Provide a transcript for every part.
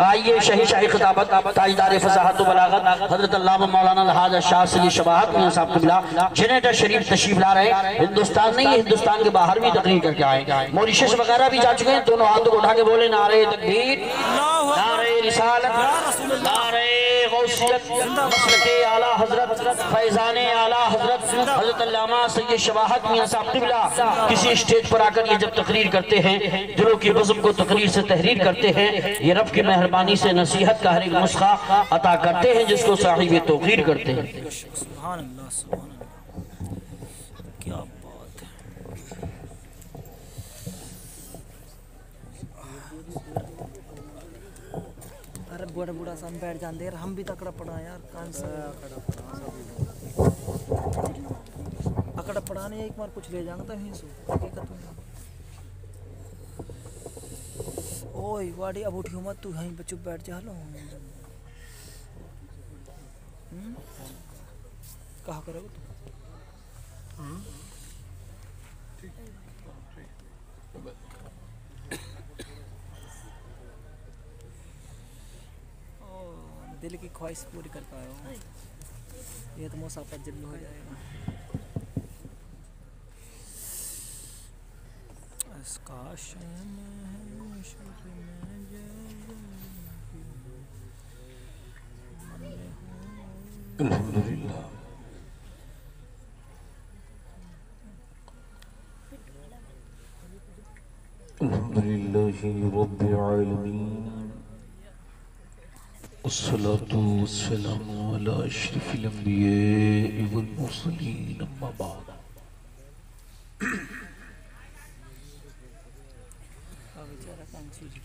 आइए शही शाही खिताबत ताजदार फसाहत व बलागत हजरत अल्लामा मौलाना अलहाज शाह सली शबाहत मियां साहब क़िबला जेनेटर शरीफ तशरीफ ला रहे हैं। हिंदुस्तान नहीं, हिंदुस्तान के बाहर भी तकरीर करके आए, मॉरिशस वगैरह भी जा चुके हैं। दोनों हाथों को उठा के बोले नारे तकबीर, नारे रिसालत, नारे गौसियत, मसलके आला हजरत फैजाने आला हजरत हजरत अल्लामा सैयद शबाहत मियां साहब क़िबला किसी स्टेज पर आकर ये जब तकरीर करते हैं, दिलों की बज़्म को तकरीर से तहरीर करते हैं, ये रब की मेहरबानी से नसीहत का हर एक नुस्खा अता करते हैं जिसको साहिब तौक़ीर करते हैं। सुभान अल्लाह, सुभान अल्लाह, क्या बात है। अरे बड़ा बूढ़ा सा बैठ जाते यार, हम भी तकड़ा पड़ा यार, कान से अकड़ा पड़ा नहीं, एक बार कुछ ले जाऊंगा तो ही सो हकीकत में। ओए वाड़ी अब उठियो मत, तू यहीं पे चुप बैठ जा। लो कहा करोगे तू? दिल की ख्वाहिश पूरी कर पाए हो, ये तो मुसाफा जल्द हो जाएगा। काश अल्हम्दुलिल्लाह अल्हम्दुलिल्लाहि रब्बिल आलमीन अस्सलातु वस्सलामु अला अशरफिल अंबिया वल मुरसलीन अम्मा बाद।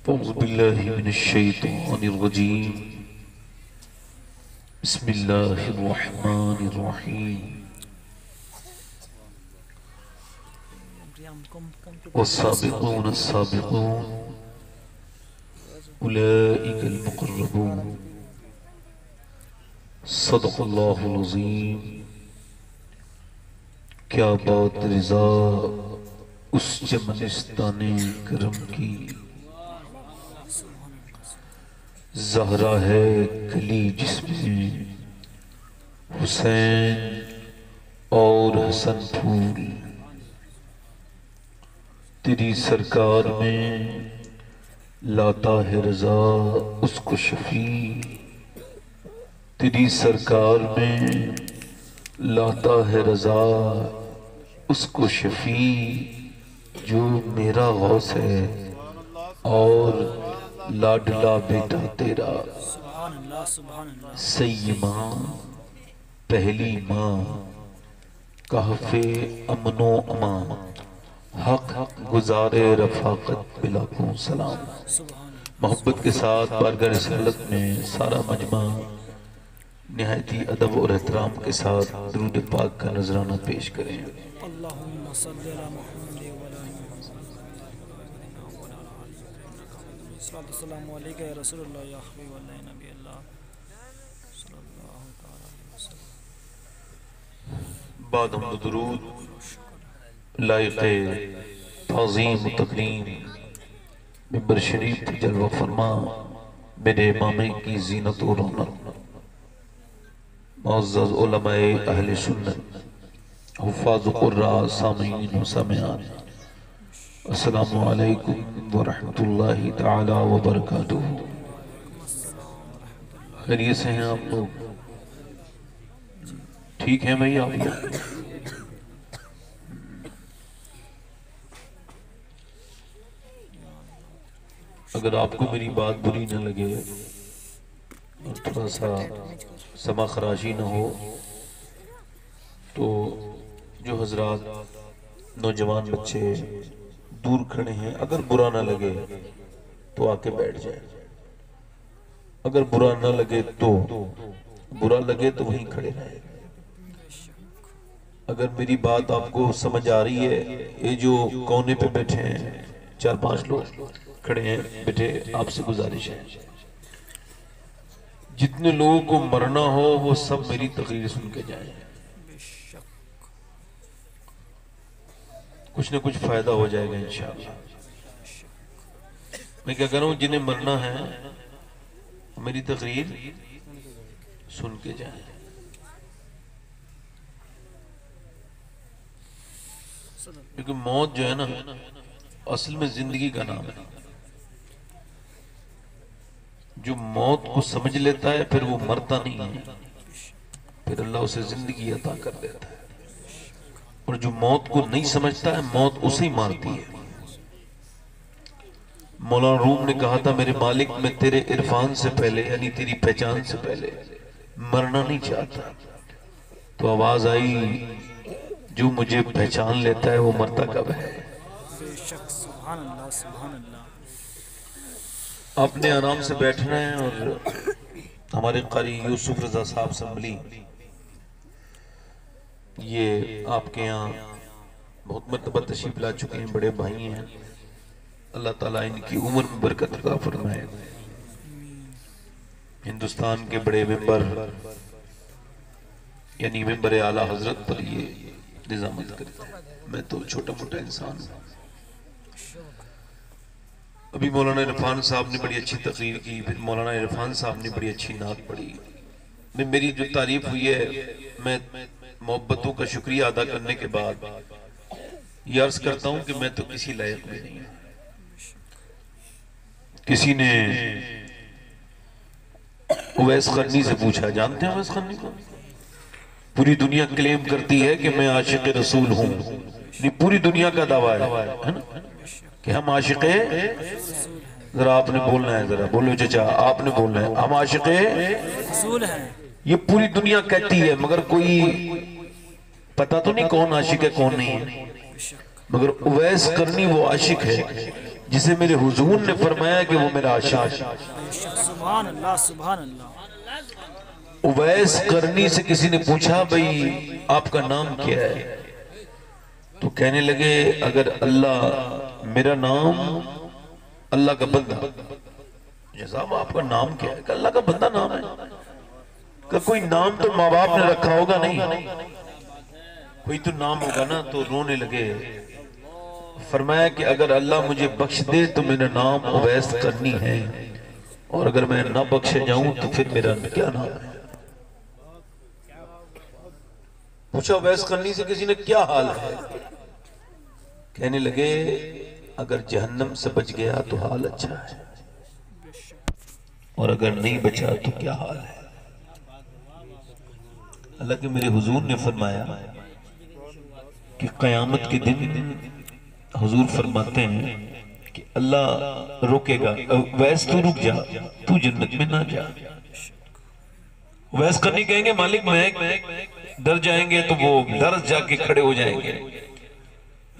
अऊज़ु बिल्लाहि मिनश शैतानिर रजीम बिस्मिल्लाहिर रहमानिर रहीम वस्साबिक़ून अस्साबिक़ून उलाइकल मुक़र्रबून सदक़ल्लाहुल अज़ीम। क्या बात रिज़ा उस चमनिस्ताने करम की, ज़हरा है कली जिसमें हुसैन और हसन फूल। तेरी सरकार में लाता है रज़ा उसको शफी, तेरी सरकार में लाता है रज़ा उसको शफी, जो मेरा गौस है और लाडला बेटा तेरा। सही माँ पहली माँ कहफे अमनो अमा, हक गुजारे रफाकत बिलाखों सलाम। मोहब्बत के साथ बारगाह रिसालत में सारा मजमा निहायती अदब और एहतराम के साथ दुरूद पाक का नजराना पेश करें। अल्लाहुम्मा सल्लि अला मुहम्मद व अला अस्सलामु अलैका या रसूलल्लाह या हबीबल्लाह नबी अल्लाह सल्लल्लाहु तआला अलैहि वसल्लम। बाद हम दुरूद लायक़े ताज़ीम तकरीम मिंबर शरीफ की जलवा फरमा मेरे इमामे की ज़ीनत और रौनक मुअज़्ज़ज़ उलमाए अहले सुन्नत हुफ़ाज़ क़ुर्रा सामीन व सामिआत, अस्सलामु अलैकुम व रहमतुल्लाहि तआला व बरकातुहू। खैरियत से हैं आप लोग? ठीक हैं भाई आप लोग? अगर आपको मेरी बात बुरी न लगे और थोड़ा सा समा खराशी न हो तो जो हजरात नौजवान बच्चे दूर खड़े हैं, अगर बुरा ना लगे तो आके बैठ जाए, अगर बुरा ना लगे तो, बुरा लगे तो वहीं खड़े रहे। अगर मेरी बात आपको समझ आ रही है, ये जो कोने पे बैठे हैं 4-5 लोग खड़े हैं बेटे, आपसे गुजारिश है जितने लोगों को मरना हो वो सब मेरी तकरीर सुन के जाएं, कुछ ना कुछ फायदा हो जाएगा इंशाअल्लाह। मैं क्या कह रहा हूं, जिन्हें मरना है मेरी तकरीर सुन के जाए। क्योंकि मौत जो है ना असल में जिंदगी का नाम है। जो मौत को समझ लेता है फिर वो मरता नहीं है, फिर अल्लाह उसे जिंदगी अता कर देता है। और जो मौत को नहीं समझता है मौत उसे ही मारती है। मौलाना रूम ने कहा था मेरे मालिक मैं तेरे इरफान से पहले यानी तेरी पहचान से पहले मरना नहीं चाहता। तो आवाज आई जो मुझे पहचान लेता है वो मरता कब है। सुभान अल्लाह, सुभान अल्लाह। आपने आराम से बैठना है। और हमारे कारी यूसुफ रजा साहब संभली ये आपके यहाँ बहुत मरतबा तशरीफ ला चुके हैं, बड़े भाई हैं। अल्लाह ताला इनकी उम्र में बरकत अता फरमाए। हिंदुस्तान के बड़े मेंबर यानी मेंबर आला हजरत पर ये निजामत करते हैं। मैं तो छोटा मोटा इंसान हूँ। अभी मौलाना इरफान साहब ने बड़ी अच्छी तकरीर की, फिर मौलाना इरफान साहब ने बड़ी अच्छी नात पढ़ी। मैं मेरी जो तारीफ हुई है मैं मोहब्बतों का शुक्रिया अदा करने के बाद ये अर्ज करता हूं कि मैं तो किसी लायक भी नहीं हूं। किसी ने उवैस करनी से पूछा, जानते हैं उवैस करनी को? पूरी दुनिया क्लेम करती है कि मैं आशिक रसूल हूं। नहीं, पूरी दुनिया का दावा है ना कि हम आशिक। जरा आपने बोलना है, जरा बोलो चाचा, आपने बोलना है हम आशिक रसूल हैं। ये पूरी दुनिया कहती है, मगर कोई पता तो नहीं कौन आशिक है कौन नहीं है। मगर उवैस करनी वो आशिक है जिसे मेरे हुजूर ने फरमाया कि वो मेरा आशिक है। सुभान अल्लाह, सुभान अल्लाह। उवैस करनी से किसी ने पूछा भाई आपका नाम क्या है? तो कहने लगे अगर अल्लाह, मेरा नाम अल्लाह का बंदा। साहब आपका नाम क्या है? अल्लाह का बंदा नाम है। का कोई नाम तो माँ बाप ने रखा होगा? नहीं, कोई तो नाम होगा ना। तो रोने लगे। फरमाया कि अगर अल्लाह मुझे बख्श दे तो मेरा नाम उवैस करनी है, और अगर मैं ना बख्शे जाऊं तो फिर मेरा क्या नाम है? पूछा उवैस करनी से किसी ने क्या हाल है? कहने लगे अगर जहन्नम से बच गया तो हाल अच्छा है, और अगर नहीं बचा तो क्या हाल है? अल्लाह के मेरे हुजूर ने फरमाया कि क़यामत के दिन हुजूर फरमाते हैं कि अल्लाह रोकेगा, वैस तू रुक जा, तू जन्नत में ना जा। वैस करनी कहेंगे मालिक मैं डर जाएंगे, तो वो डर जाके खड़े हो जाएंगे।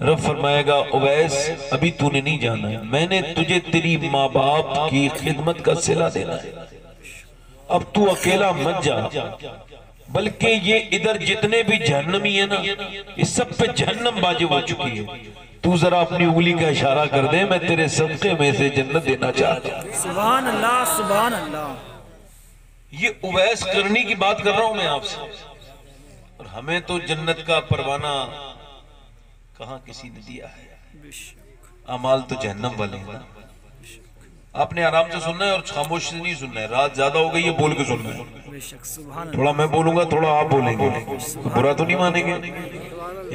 रब फरमाएगा उवैस अभी तूने नहीं जाना है, मैंने तुझे तेरी माँ बाप की खिदमत का सिला देना है। अब तू अकेला मत जा, बल्कि ये इधर जितने भी जहन्नमी है ना, इस सब पे जहन्नम वाजिब हो चुकी है। तू जरा अपनी उंगली का इशारा कर दे, मैं तेरे सदके में से जन्नत देना चाहता हूं। सुभान अल्लाह, सुभान अल्लाह। ये उवैस करनी की बात कर रहा हूं मैं आपसे। और हमें तो जन्नत का परवाना कहां किसी ने दिया है? अमाल तो जहन्नम वाले हैं ना। आपने आराम से सुनना है और खामोश से नहीं सुनना है। रात ज्यादा हो गई है, बोल के सुनना है। थोड़ा मैं बोलूंगा, थोड़ा आप बोलेंगे, तो बुरा तो नहीं मानेंगे।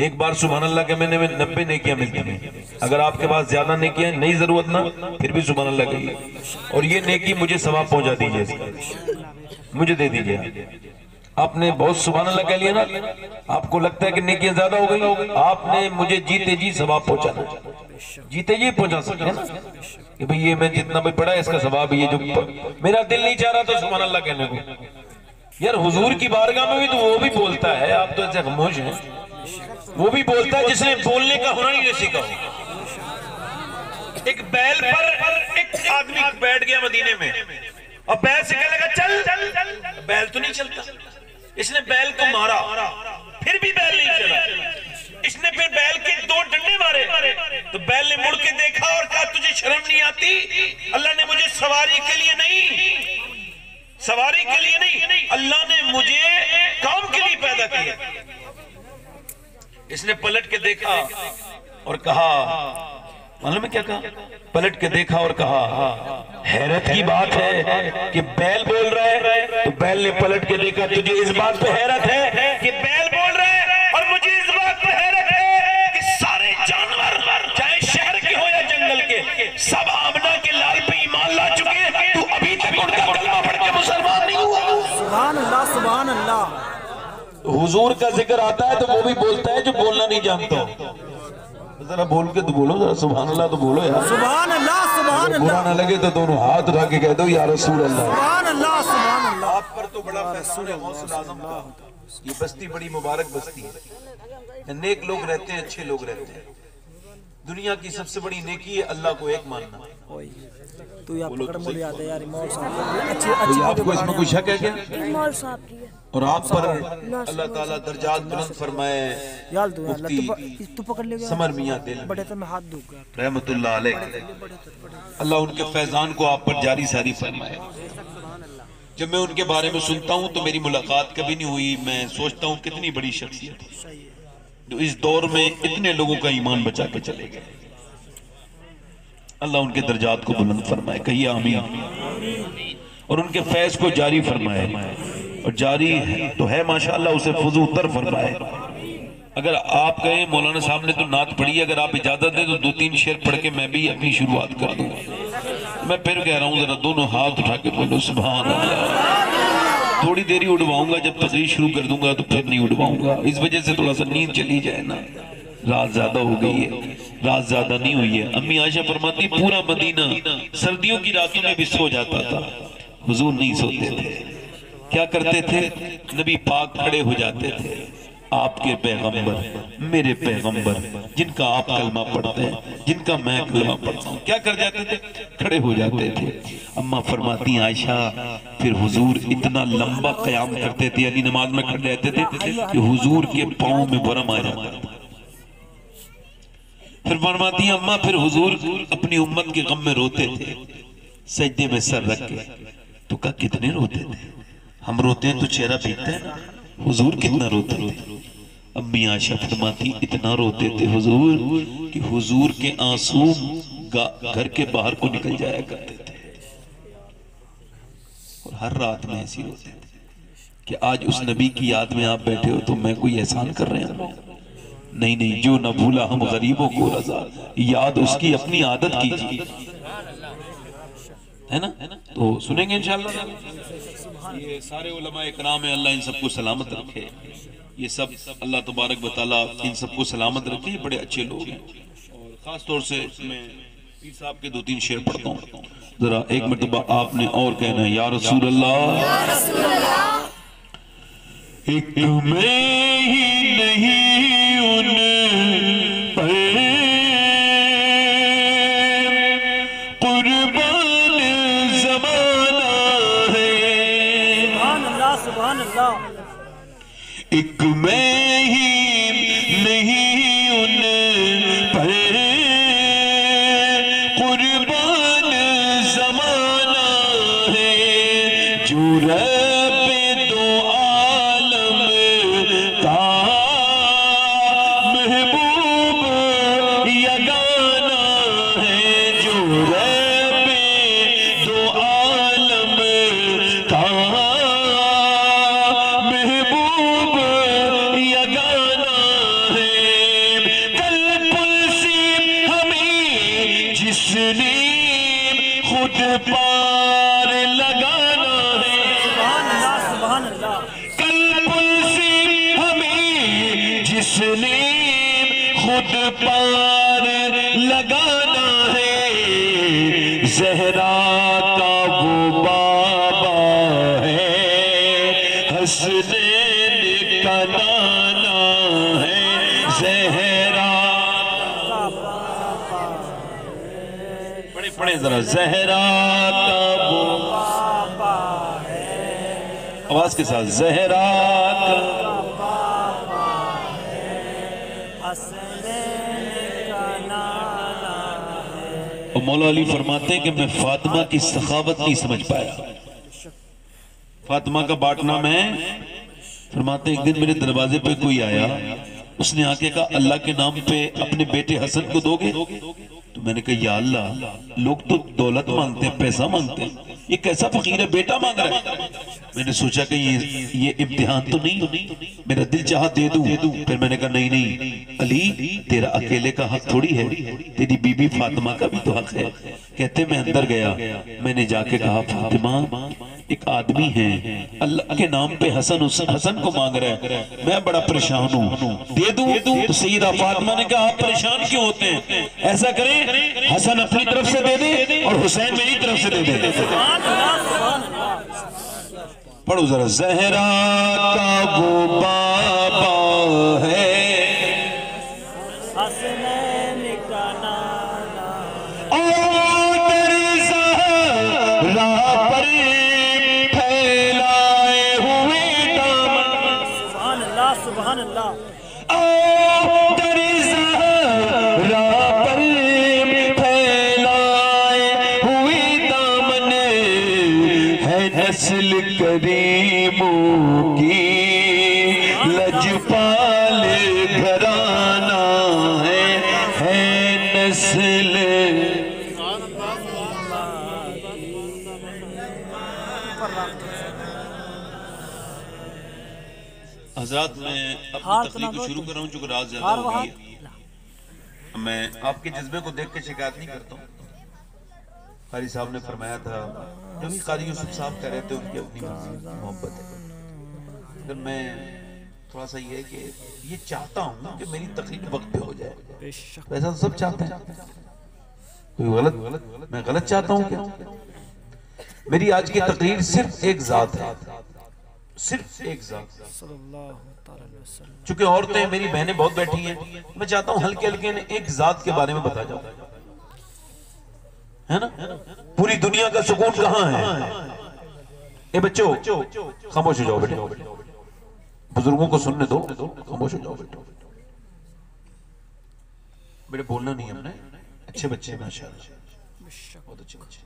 एक बार सुभान अल्लाह के महीने में 90 नेकियां मिलती हैं। अगर आपके पास ज्यादा नेकियां नहीं जरूरत ना, फिर भी सुभान अल्लाह कहिए, और ये नेकी मुझे सवाब पहुंचा दीजिए, मुझे दे दीजिए। आपने बहुत सुभान अल्लाह कह लिया ना, आपको लगता है कि नेकियां ज्यादा हो गई, आपने मुझे जीते जी सवाब पहुंचाना, जीते जी पहुंचा सकते हैं ना कि भाई ये मैं जितना भी पढ़ा इसका सवाब, ये जो मेरा दिल नहीं चाह रहा तो सुभान अल्लाह कहने को। यार हुजूर की बारगाह में भी तो वो भी बोलता है, आप तो ऐसे खामोश हैं। वो भी बोलता है जिसने बोलने का हुनर ही नहीं सीखा। एक बैल पर एक आदमी बैठ गया मदीने में, और बैल से कहने लगा चल, बैल तो नहीं चलता। इसने बैल को मारा, फिर भी बैल नहीं चला। इसने फिर बैल के 2 डंडे मारे, तो बैल ने मुड़ के देखा और कहा तुझे शर्म नहीं आती? अल्लाह ने मुझे सवारी के लिए नहीं, सवारी के लिए नहीं, अल्लाह ने मुझे काम के लिए पैदा किया। इसने पलट के देखा और कहा मालूम है क्या कहा? पलट के देखा और कहा, हैरत की बात है कि बैल बोल रहा है। तो बैल ने पलट के देखा, तुझे इस बात पे हैरत है कि बैल बोल रहा है, और मुझे इस बात पे हैरत है कि सारे जानवर, चाहे शहर के हो या जंगल के, सब आमना के लाल पे ईमान ला चुके हैं, तू अभी तक उनका कलमा पढ़ के मुसलमान नहीं हुआ। सुभान अल्लाह, सुभान अल्लाह। हुजूर का जिक्र आता है तो वो भी बोलता है जो बोलना नहीं जानता। जरा बोल के तो बोलो, जरा सुभान अल्लाह तो बोलो यार। सुभान अल्लाह, सुभान बुरा अल्लाह, ना लगे तो दोनों हाथ उठा के कह दो या रसूल अल्लाह। सुभान अल्लाह, सुभान अल्लाह। आप पर तो बड़ा फैसान है गौसुल आज़म का। ये बस्ती बड़ी मुबारक बस्ती है, नेक लोग रहते हैं, अच्छे लोग रहते हैं। दुनिया की सबसे बड़ी नेकी है अल्लाह को एक मानना। तू या पकड़ मुझे याद है यार, मौल साहब अच्छी तो अच्छी आपको इसमें कुछ शक है क्या? मौल साहब की है। और आप पर अल्लाह ताला दर्जात बुलंद फरमाए। यार तू मुफ्ती तू पकड़ ले समर मियां दिल बड़े तो मैं हाथ दूंगा रहमतुल्लाह अलैह, अल्लाह उनके फैजान को आप पर जारी सारी फरमाए। जब मैं उनके बारे में सुनता हूँ तो मेरी मुलाकात कभी नहीं हुई, मैं सोचता हूँ कितनी बड़ी शख्सियत है जो इस दौर में इतने लोगों का ईमान बचा के चले गए। अल्लाह उनके दर्जात को बुलंद फरमाए, कहिए आमीन। और उनके फैज को जारी फरमाए, और जारी है तो है माशाअल्लाह, उसे फुजू तर फरमाए। अगर आप कहें मौलाना साहब ने तो नात पढ़ी, अगर आप इजाजत दें तो 2-3 शेर पढ़ के मैं भी अपनी शुरुआत कर दूंगा। मैं फिर कह रहा हूँ, जरा दोनों हाथ उठा के बोलो सुभान अल्लाह। थोड़ी देरी उड़वाऊंगा, जब तकरीर शुरू कर दूंगा तो फिर नहीं उड़वाऊंगा, इस वजह से थोड़ा सा नींद चली जाए ना, रात ज्यादा हो गई है। रात ज्यादा नहीं हुई है। अम्मी आयशा फरमाती पूरा मदीना सर्दियों की रातों में भी सो जाता था, हुजूर नहीं सोते थे। क्या करते थे? नबी पाक खड़े हो जाते थे, आपके पैगंबर, मेरे पैगंबर, जिनका आप कलमा पढ़ते हैं, जिनका मैं कलमा पढ़ता हूँ, क्या कर जाते थे? खड़े हो जाते थे। अम्मा फरमाती आयशा फिर हुजूर इतना लंबा कयाम करते थे, यानी नमाज में खड़े रहते थे कि हुजूर के पाँव में बरम आ जाता था। फिर फरमाती अम्मा फिर हुजूर अपनी उम्मत के गम में रोते थे, सजदे में सर रख के। तो क्या कितने रोते थे? हम रोते हैं तो चेहरा भीगता है ना, हुजूर कितना रोते थे? अम्मी आयशा फरमाती इतना रोते थे हुजूर कि हुजूर के आंसू घर के बाहर को निकल जाया करते थे। और हर रात में ऐसी रोते थे कि आज उस नबी की याद में आप बैठे हो तो मैं कोई एहसान कर रहे हैं? नहीं नहीं, जो न भूला हम गरीबों को रजा, याद उसकी अपनी आदत कीजिए, है ना? तो सुनेंगे इंशाअल्लाह। ये सारे उलमा इकराम है, अल्लाह इन सबको सलामत रखे। ये सब अल्लाह तबारक व तआला इन सबको सलामत रखे, बड़े अच्छे लोग हैं। और खास तौर से मैं पीर साहब के 2-3 शेर पढ़ता हूँ, जरा एक मरतबा आपने और कहना है, या रसूल अल्लाह। एक मैं ही नहीं उन पर कुर्बान ज़माना है। सुभान अल्लाह, सुभान अल्लाह। एक मैं ही नहीं उन पर कुर्बान ज़माना है, जो खुद पार लगाना है। सुभान अल्लाह, सुभान अल्लाह। कल पुल से हमें जिसने खुद पार लगाना है, ज़हरा का वो बाबा है, हसनैन का नाना है, ज़हरा पढ़े जरा, ज़हरा का वो बाबा है, आवाज के साथ, ज़हरा का बाबा है, हसनैन का नाना है। और मौला अली फरमाते हैं कि मैं फातिमा की सखावत नहीं समझ पाया। फातिमा का बाटना में फरमाते, एक दिन मेरे दरवाजे पे कोई आया, उसने आके कहा अल्लाह के नाम पे अपने बेटे हसन को दोगे? तो मैंने कहा या अल्लाह, लोग तो दौलत मांगते हैं, पैसा मांगते हैं, ये कैसा फकीर है, बेटा मांग रहा है। मैंने सोचा कि ये इम्तिहान तो नहीं, मेरा दिल चाहा दे दूं। फिर मैंने कहा नहीं नहीं अली, तेरा अकेले का हक थोड़ी है, तेरी बीबी फातिमा का भी तो हक है। कहते मैं अंदर गया, मैंने जाके कहा फातिमा एक आदमी है अल्लाह के नाम पे हसन को मांग रहा है, मैं बड़ा परेशान हूँ, दे दूं? तो सैयदा फातिमा ने कहा आप परेशान क्यों होते हैं, ऐसा करें हसन अपनी तरफ से दे दे और हुसैन मेरी तरफ से दे दे। पढ़ो जरा, ज़हरा का वो बाबा है, हसनैन का नाना और ज़हरा पर फैलाए हुए दामन, सुभान अल्लाह सुभान अल्लाह। और ज़हरा पर फैलाए हुए दामन है नस्ल करीमों की, लजपाल घराना है नस्ल। हजरात मैं अपनी तकलीफ को शुरू कर रहा हूँ, चूंकि रात ज्यादा हो गई है। मैं आपके जज्बे को देख के शिकायत नहीं करता हूँ। कारी साहब ने फरमाया था, जो भी कारी यूसुफ साहब कह रहे थे उनकी अपनी मोहब्बत है, फिर मैं थोड़ा सा ये है कि ये चाहता हूँ कि मेरी तकलीफ वक्त पे हो जाए। वैसा तो सब चाहते हैं, कोई गलत, मैं गलत चाहता हूँ क्या? मेरी आज की तकरीर सिर्फ एक जात है, सिर्फ एक जात। चूंकि औरतें मेरी बहनें बहुत बैठी हैं, मैं चाहता हूँ हल्के हल्के एक जात के बारे में बता जाऊं, है ना? पूरी दुनिया का सुकून कहाँ है? ए बच्चों खामोश हो जाओ बेटे, बुजुर्गों को सुनने दो, खामोश हो जाओ बेटे। बेटे बोलना नहीं हमने, अच्छे बच्चे माशाल्लाह, बहुत अच्छे बच्चे।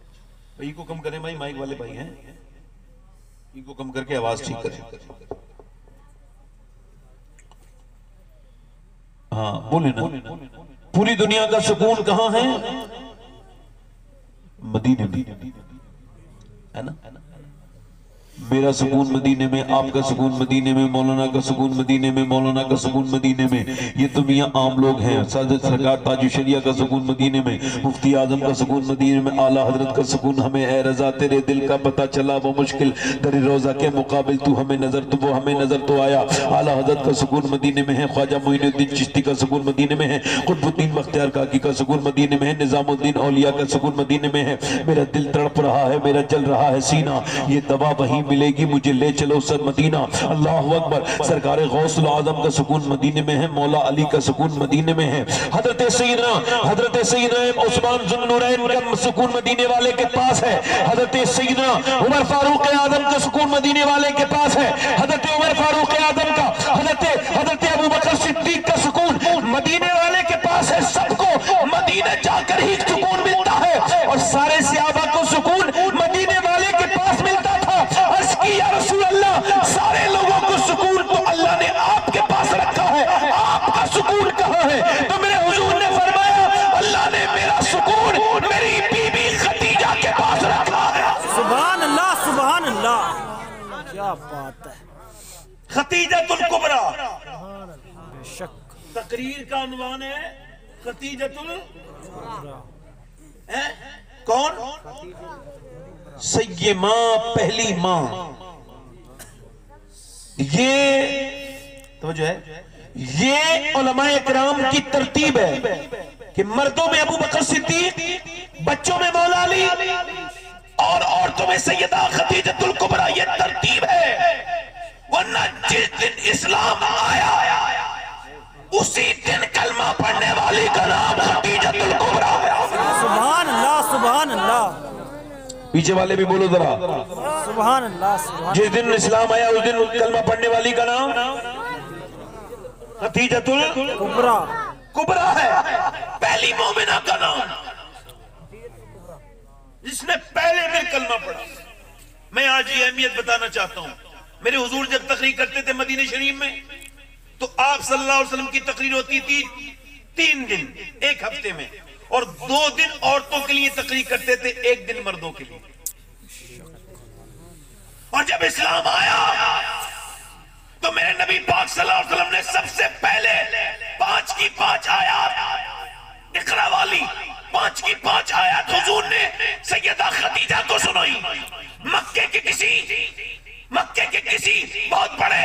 भाई को कम करें भाई, माइक वाले भाई हैं, इनको कम करके आवाज ठीक करें। हाँ बोले ना, पूरी दुनिया का सुकून कहाँ है? मदीने में, है ना? मेरा सुकून मदीने में, आपका सुकून मदीने में, मौलाना का सुकून मदीने में, मौलाना का सुकून मदीने में। ये तो मियाँ आम लोग हैं। सादत सरकार ताजुशरिया का सुकून मदीने में, मुफ्ती आजम का सुकून मदीने में, आला हजरत का सुकून हमें ए रजा तेरे दिल का पता चला, वो मुश्किल दर रोजा के मुकाबिल तू हमें नजर, तो वो हमें नजर तो आया। आला हजरत का सुकून मदीने में है, ख्वाजा मोइनुद्दीन चिश्ती का सुकून मदीने में है, कुतुबुद्दीन बख्तियार काकी का सुकून मदीने में है, निजामुद्दीन औलिया का सुकून मदीने में है। मेरा दिल तड़प रहा है, मेरा जल रहा है सीना, ये दवा वहीं मिलेगी, मुझे ले चलो सर मदीना। अल्लाहु अकबर। सरकार गौसुल आजम का सुकून मदीने में है, मौला अली का सुकून मदीने में है, हजरत सैयदना उस्मान जुन्नूरैन का सुकून मदीने वाले के पास है, हजरत सैयदना उमर फारूक आजम का सुकून मदीने वाले के पास है, हजरत उमर फारूक आजम का, हजरत अबू बकर सिद्दीक का सुकून मदीने वाले के पास है। सबको मदीने जाकर ही सुकून मिलता है, और सारे सहाबा को सुकून मदीने वाले के पास मिलता था। अर्ज़ की या रसूल अल्लाह, सारे लोगों को सुकून तो अल्लाह ने आपके पास रखा है, आपका सुकून कहाँ है? तो मेरे हुजूर ने फरमाया, अल्लाह ने मेरा सुकून मेरी बीबी खदीजा के पास रखा है। सुभान अल्लाह सुभान अल्लाह, क्या बात है। खदीजतुल कुबरा, बेशक तकरीर का उन्वान है खदीजतुल कौन? सैयद माँ, पहली माँ। ये तो जो है, ये उलमाए किराम की तरतीब है कि मर्दों में अबू बकर सिद्दीक, बच्चों में मौला अली, और औरतों में सैयदा खदीजतुल कुबरा। ये तरतीब है, वरना जिस दिन इस्लाम आया उसी दिन कलमा पढ़ने वाली का नाम खदीजतुल कुबरा। सुभान अल्लाह सुभान अल्लाह, पीछे वाले भी बोलो जरा, सुभान अल्लाह सुभान। जिस दिन इस्लाम आया उस दिन कलमा पढ़ने वाली का नाम खदीजतुल कुबरा कुबरा है, पहली मोमिना का नाम, जिसने पहले दिन कलमा पढ़ा। मैं आज ये अहमियत बताना चाहता हूँ। मेरे हुजूर जब तकरीर करते थे मदीने शरीफ में, तो आप सल्लल्लाहु अलैहि वसल्लम की तकरीर होती थी 3 दिन, एक हफ्ते में, और 2 दिन औरतों के लिए तकरीर करते थे, 1 दिन मर्दों के लिए। और जब इस्लाम आया तो मेरे नबी पाक सल्लल्लाहु अलैहि वसल्लम ने सबसे पहले 5 की 5 आयत इकरा वाली 5 की 5 आयत हुजूर ने सैयदा खदीजा को सुनाई। मक्के के किसी बहुत बड़े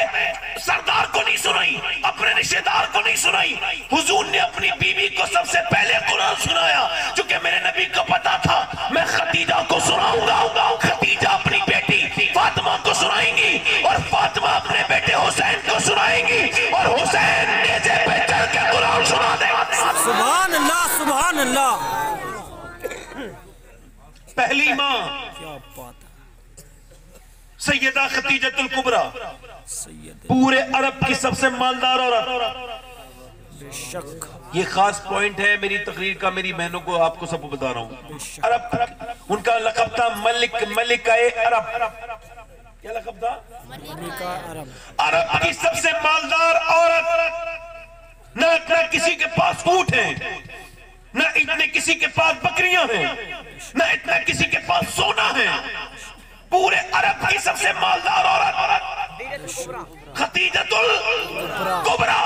सरदार को नहीं सुनाई, अपने रिश्तेदार को नहीं सुनाई। हुजूर ने अपनी बीवी को सबसे पहले कुरान सुनाया, क्योंकि मेरे नबी को पता था मैं खदीजा को सुनाऊंगा, खदीजा अपनी बेटी फातिमा को सुनाएंगी और फातिमा अपने बेटे हुसैन को सुनाएंगी और हुसैन नेज़े पे चढ़ के कुरान सुना देगा। सुभान अल्लाह, सुभान अल्लाह। पहली माँ क्या बात है। सैयदा खदीजतुल कुबरा, सैयद पूरे अरब की सबसे मालदार औरत। बेशक, ये खास पॉइंट है मेरी तकरीर का, मेरी बहनों को आपको सबको बता रहा हूँ। अरब उनका लक़ब था मलिकाए अरब। क्या लक़ब था? मलिका अरब। अरब की सबसे मालदार औरत। न इतना किसी के पास ऊंट है, न इतने किसी के पास बकरियां हैं, न इतना किसी के पास सोना है। पूरे अरब की सबसे मालदार औरत खदीजतुल कुबरा।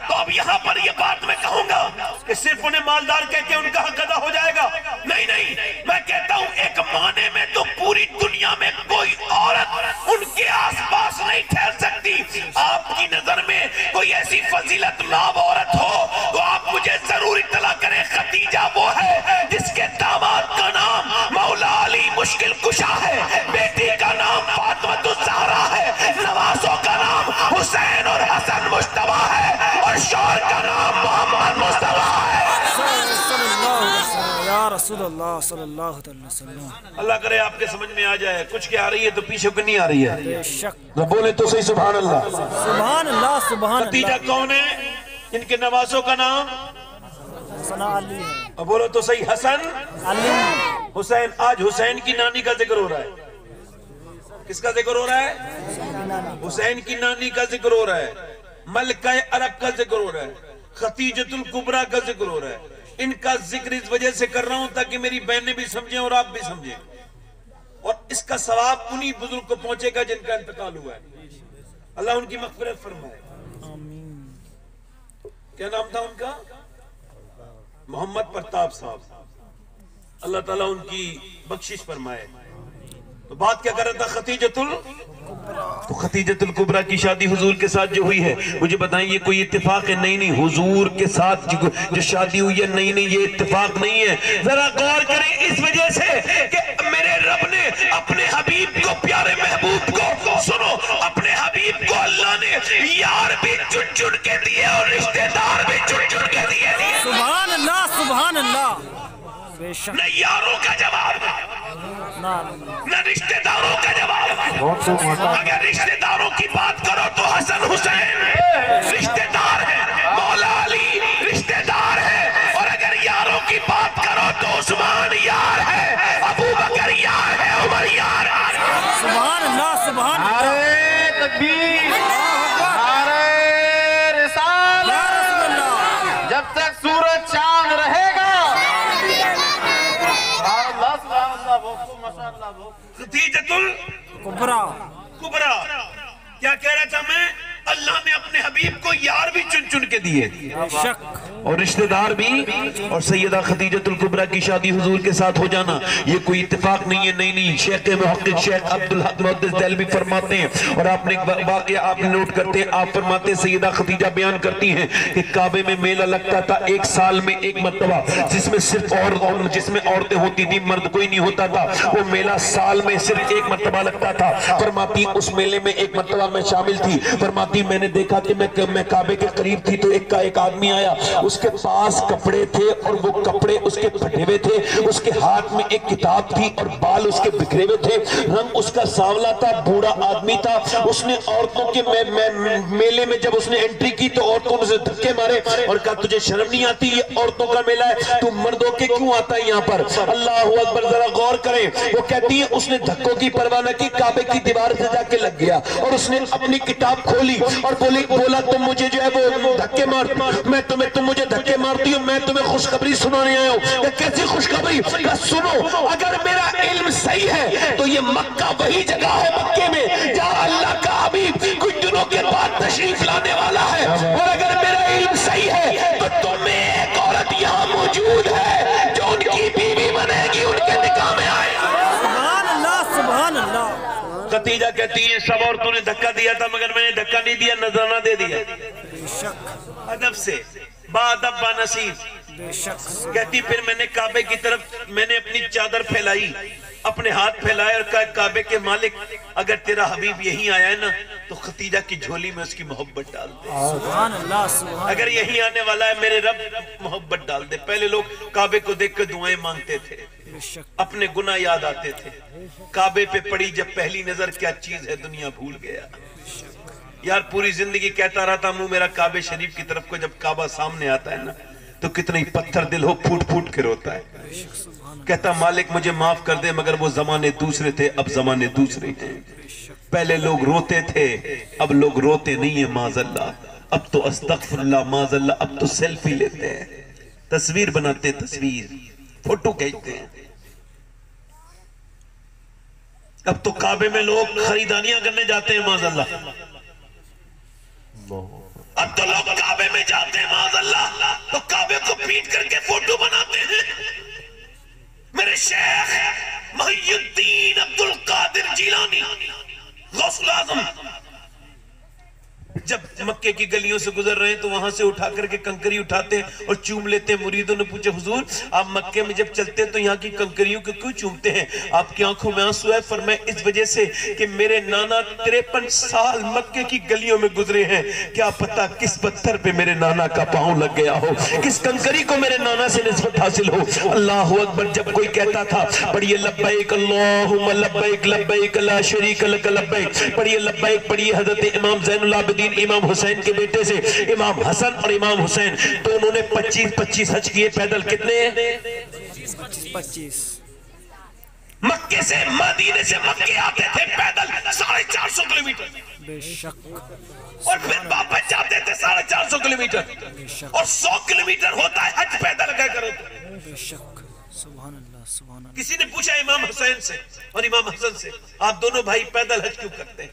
तो अब यहाँ पर ये बात मैं कहूंगा कि सिर्फ उन्हें मालदार कह के उनका हक अदा हो जाएगा? नहीं, मैं कहता हूँ एक माने में तो पूरी दुनिया में कोई औरत उनके आसपास नहीं ठहर सकती। आपकी नजर में कोई ऐसी फजीलत लाभ औरत हो तो आप मुझे जरूर इत्तला करें। खदीजा वो है जिसके दामाद का नाम मौला अली मुश्किल कुशा है, बेटी का नाम फातिमा ज़हरा है, नवाजों का नाम हुसैन और हसन मुश्तबा है और शौहर का नाम मोहम्मद मुस्तफा है। या रसूलुल्लाह सल्लल्लाहु अलैहि वसल्लम। अल्लाह करे आपके समझ में आ जाए। कुछ क्या आ रही है तो पीछे को नहीं आ रही है। बेशक, बोले तो सही सुभान अल्लाह। सुभान अल्लाह, सुभान खदीजा अल्लाह। कौन है? इनके नवाजों का नाम सना अली है। और बोलो तो सही हसन अली हुसैन। आज हुसैन की नानी का जिक्र हो रहा है। किसका जिक्र हो रहा है? हुसैन की नानी का जिक्र हो रहा है, मलिका अरब का जिक्र हो रहा है, खदीजतुल कुबरा का जिक्र हो रहा है। इनका जिक्र इस वजह से कर रहा हूं ताकि मेरी बहनें भी समझें और आप भी समझें, और इसका सवाब उन्हीं बुजुर्ग को पहुंचेगा जिनका इंतकाल हुआ है। अल्लाह उनकी मग़फ़िरत फरमाए। क्या नाम था उनका? मोहम्मद प्रताप साहब। अल्लाह ताला उनकी बख्शिश फरमाए। तो बात क्या कर रहा था? खदीजतुल कुबरा की शादी हुजूर के साथ जो हुई है, मुझे बताएं ये कोई इत्तेफाक है? नहीं, हुजूर के साथ जो शादी हुई है, नहीं, ये इत्तेफाक नहीं है। जरा गौर करें, इस वजह से कि मेरे रब ने अपने हबीब को, प्यारे महबूब को, सुनो, अपने हबीब को अल्लाह ने यार भी चुन चुन के दिए और रिश्तेदार भी चुन चुन के दिए। सुभान अल्लाह, सुभान अल्लाह। बेशक, न यारों का जवाब, न रिश्तेदारों का जवाब। अगर रिश्तेदारों की बात करो तो हसन हुसैन रिश्तेदार है, मौला अली रिश्तेदार है, और अगर यारों की बात करो तो उस्मान यार है, अबू बकर यार है, उमर यार है। सुभान अल्लाह, सुभान अल्लाह। तकबीर, नारे रिसालत। जब तक सूरज चांद रहेगा। खदीजतुल कुबरा, क्या कह रहा था मैं? अल्लाह ने अपने हबीब को यार भी चुन चुन के दिए बेशक, और रिश्तेदार भी। और सैयदा खदीजतुल कुबरा की शादी हुजूर के साथ हो जाना ये कोई इत्तेफाक नहीं है। नहीं, शेख मुहक्किक शेख अब्दुल हक मुहद्दिस देहलवी फरमाते हैं, और आपने वाक़या आप नोट करते हैं, आप फरमाते हैं, सैयदा खदीजा बयान करती हैं कि काबे में मेला लगता था 1 साल में 1 मरतबा, जिसमें सिर्फ जिसमें औरतें होती थी, मर्द कोई नहीं होता था। वो मेला साल में सिर्फ 1 मरतबा लगता था। फरमाती उस मेले में 1 मरतबा मैं शामिल थी। फरमाती मैंने देखा कि मैं काबे के करीब थी तो एक आदमी आया, उसके पास कपड़े थे और वो कपड़े उसके फटे हुए थे, उसके हाथ में एक किताब थी और बाल उसके बिखरे हुए थे, रंग उसका सांवला था, बूढ़ा आदमी था। उसने औरतों के मेले में जब उसने एंट्री की तो औरतों ने उसे धक्के मारे और कहा तुझे शर्म नहीं आती? ये औरतों का मेला है, तू मर्दों के क्यों आता है यहाँ पर? अल्लाह अकबर। जरा गौर करें, वो कहती है उसने धक्कों की परवाह न की, काबे की दीवार से जाके लग गया और उसने अपनी किताब खोली और बोला तुम मुझे जो है वो धक्के मार, तुम मुझे मुझे धक्के मारती हो, मैं तुम्हें खुशखबरी सुनाने आया हूँ। कैसी खुशखबरी? सुनो, अगर मेरा इल्म सही है तो ये मक्का वही जगह है मक्के में जहाँ अल्लाह का हबीब कुछ दिनों के बाद तशरीफ लाने वाला है। और अगर मेरा इल्म सही है तो तुम्हें एक औरत यहाँ मौजूद है जो उनकी बीवी बनेगी, उनके निकाह में आएगी। सुभान अल्लाह, सुभान अल्लाह। खतीजा कहती है सब औरतों ने धक्का दिया था मगर मैंने धक्का नहीं दिया, नजराना दे दिया। बेशक अदब से, बाअदब बानसीब। बेशक। कहती फिर मैंने काबे की तरफ मैंने अपनी चादर फैलाई, अपने हाथ फैलाए और कहा काबे के मालिक अगर तेरा हबीब यहीं आया है ना तो खतीजा की झोली में उसकी मोहब्बत डाल दे। सुभान अल्लाह, सुभान। अगर यहीं आने वाला है मेरे रब मोहब्बत डाल दे। पहले लोग काबे को देख कर दुआएं मांगते थे, बेशक। अपने गुनाह याद आते थे। काबे पे पड़ी जब पहली नजर क्या चीज है दुनिया भूल गया। यार पूरी जिंदगी कहता रहता मुंह मेरा काबे शरीफ की तरफ को, जब काबा सामने आता है ना तो कितनी पत्थर दिल हो फूट फूट के रोता है। कहता मालिक मुझे माफ कर दे मगर वो जमाने दूसरे थे, अब जमाने दूसरे हैं। पहले लोग रोते थे, अब लोग रोते नहीं है माज़अल्लाह। अब तो अस्तगफिरुल्लाह माज़अल्लाह, अब तो सेल्फी लेते हैं, तस्वीर बनाते हैं, तस्वीर फोटो खींचते हैं। अब तो काबे में लोग खरीदारियां करने जाते हैं माज़अल्लाह। अब तो लोग काबे में जाते हैं माज़अल्लाह तो काबे को पीट करके फोटो बनाते हैं। मेरे शेख मुहियुद्दीन अब्दुल कादिर जिलानी गौसुल आज़म जब मक्के की गलियों से गुजर रहे हैं तो वहां से उठा करके कंकरी उठाते हैं और चूम लेते हैं। मुरीदों ने पूछा हुजूर आप मक्के में जब चलते हैं तो यहाँ की कंकरियों को क्यों चूमते हैं? आपकी आंखों में आंसू है। फरमाया इस वजह से कि मेरे नाना 53 साल मक्के की गलियों में गुजरे हैं, क्या पता किस पत्थर पे मेरे नाना का पांव लग गया हो, किस कंकरी को मेरे नाना से निस्बत हासिल हो। अल्लाह अकबर जब कोई कहता था पढ़िए लब्बैक अल्लाहुम्मा लब्बैक लब्बैक ला शरीक लक लब्बैक, पढ़िए लब्बैक पढ़िए। हजरत इमाम ज़ैनुल आबिदीन इमाम हुसैन के बेटे से इमाम हसन और इमाम हुसैन दोनों ने 25-25 हज किए पैदल। कितने? 25। मक्के से मदीने से मक्के आते थे पैदल 450 किलोमीटर, बेशक। और फिर वापस जाते थे 450 किलोमीटर, और 100 किलोमीटर होता है हज पैदल क्या करो तो। बेशक। सुभान अल्लाह, सुभान अल्लाह। किसी ने पूछा इमाम हुसैन से और इमाम हसन से आप दोनों भाई पैदल हज क्यों करते हैं,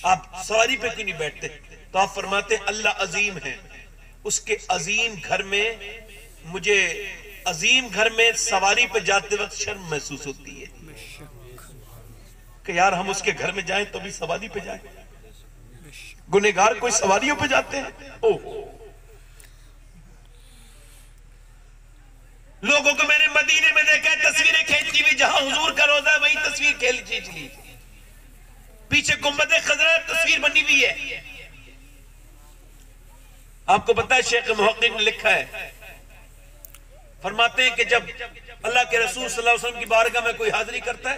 आप सवारी पे क्यों नहीं बैठते? तो आप फरमाते अल्लाह अजीम है, उसके अजीम घर में मुझे अजीम घर में सवारी पे जाते वक्त शर्म महसूस होती है कि यार हम उसके घर में जाएं तो भी सवारी पे जाएं। गुनेगार कोई सवारियों पे जाते हैं। ओ लोगों को मैंने मदीने में देखा तस्वीरें खींचती हुई, जहां हुजूर का रोजा है वही तस्वीर खींच ली, पीछे गुंबद खजरा तस्वीर बनी हुई है। आपको पता है शेख मुहक्किक ने लिखा है, फरमाते हैं कि जब अल्लाह के रसूल सल्लल्लाहु अलैहि वसल्लम की बारगाह में कोई हाजिरी करता है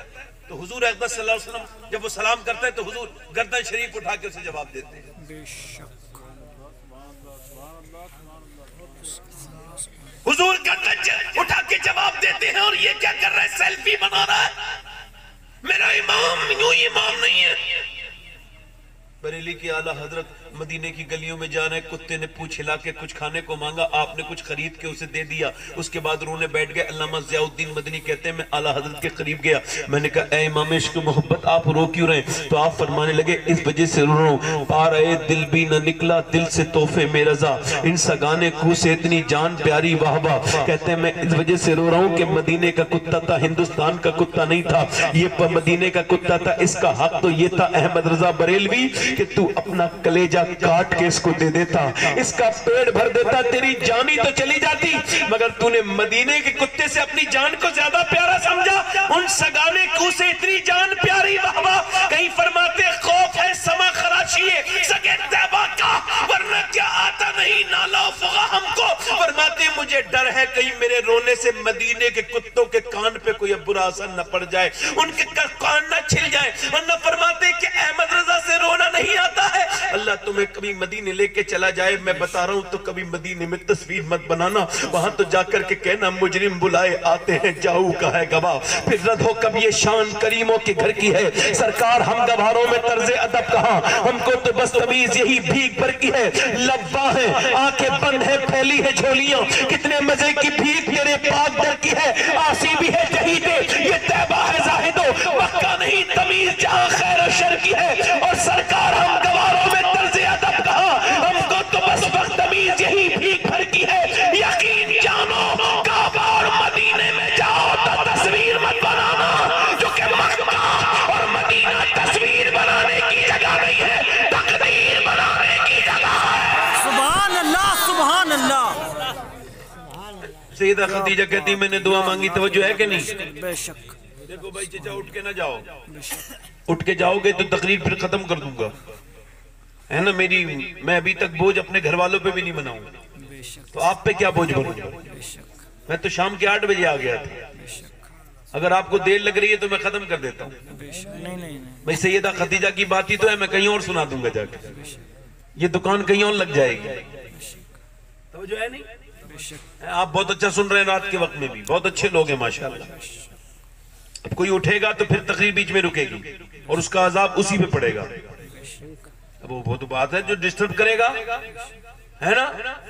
तो हुजूर अकबर सल्लल्लाहु अलैहि वसल्लम जब वो सलाम करता है तो हुजूर गर्दन शरीफ उठा के उसे जवाब देते हैं। बेशक। हुजूर गर्दन उठा के जवाब देते हैं। और ये क्या कर रहा है? सेल्फी बना रहा है। मेरा इमाम यूं इमाम नहीं है। बरेली की आला हजरत मदीने की गलियों में जा रहे, कुत्ते ने पूंछ हिला के कुछ खाने को मांगा, आपने कुछ खरीद के उसे दे दिया, उसके बाद रोने बैठ गए। अल्लामा ज़ियाउद्दीन मदनी कहते हैं मैं आला हजरत के करीब गया, मैंने कहा ए इमाम इश्क मोहब्बत आप रो क्यों रहे? तो आप फरमाने लगे इस वजह से रो रहा हूं, पा रहे दिल भी न निकला दिल से तोहफे में रजा, इन सगाने खूह से इतनी जान प्यारी वाह वाह। कहते हैं मैं इस वजह से रो रहा हूँ कि मदीने का कुत्ता था, हिंदुस्तान का कुत्ता नहीं था, ये मदीने का कुत्ता था। इसका हक तो ये था अहमद रजा बरेलवी कि तू अपना कलेजा काट के इसको दे देता, इसका पेट भर देता, तेरी जानी तो चली जाती, मगर तूने मदीने के कुत्ते से अपनी जान को ज्यादा प्यारा समझा। उन सगाने को से इतनी जान प्यारी वाह वाह। कहीं फरमाते खौफ है समा खराशी सगे तैबा का, वरना क्या आता नहीं नाला फुगा हमको। फरमाते मुझे डर है कहीं मेरे रोने से मदीने के कुत्तों के कान पे कोई बुरा असर न पड़ जाए, उनके कान न छिल जाए। वरना फरमाते कि अहमद रजा से रोना नहीं आता है। अल्लाह तुम तुम्हें कभी मदीने लेके चला जाए, मैं बता रहा हूं, तो कभी मदीने में तस्वीर मत बनाना, वहां तो जाकर के कहना मुजरिम बुलाए आते हैं, जाऊ का है गवाह। फिर रद हो कभी ये शान करीमों के घर की है सरकार, हम गवारों में तर्ज अदब कहां, हमको तो बस तमीज यही भीख भर की है। लब्बा है आंखें बंद है, फैली है झोलियां, कितने मजे की भीख तेरे पाक दर की है। आसी भी है जहीदे ये तैबा है जाहिदो, मक्का नहीं तमीज जहां खैर और शर की है। और सरकार हम गवारों में तर्ज अदब कहां, हमको तो बस बदतमीज यही भीख भर की है। यकीन जानो काबा और मदीने में जाओ तो तस्वीर मत बनाना, जो कि मक्का और मदीना तस्वीर बनाने की जगह नहीं है, तकदीर बनाने की जगह है। सुभान अल्लाह, सुभान अल्लाह। सैयदा खदीजा कहती मैंने दुआ मांगी, तवज्जो है कि नहीं? बेशक। देखो भाई चचा, उठ के ना जाओ, उठ के जाओगे तो तकरीर फिर खत्म कर दूंगा, है ना। मैं अभी तक बोझ अपने घर वालों पे भी नहीं बनाऊंगा, तो आप पे क्या बोझ बनूंगा। मैं तो शाम के 8 बजे आ गया था, अगर आपको देर लग रही है तो मैं खत्म कर देता हूँ। नहीं भाई सैयदा खदीजा की बात ही तो है, मैं कहीं और सुना दूंगा जाके, ये दुकान कहीं और लग जाएगी। तो जो है नहीं, आप बहुत अच्छा सुन रहे हैं, रात के वक्त में भी बहुत अच्छे लोग हैं माशाल्लाह। अब कोई उठेगा तो फिर तकरीर बीच में रुकेगी और उसका अजाब उसी पे पड़ेगा। अब वो तो बात है जो डिस्टर्ब करेगा, है ना।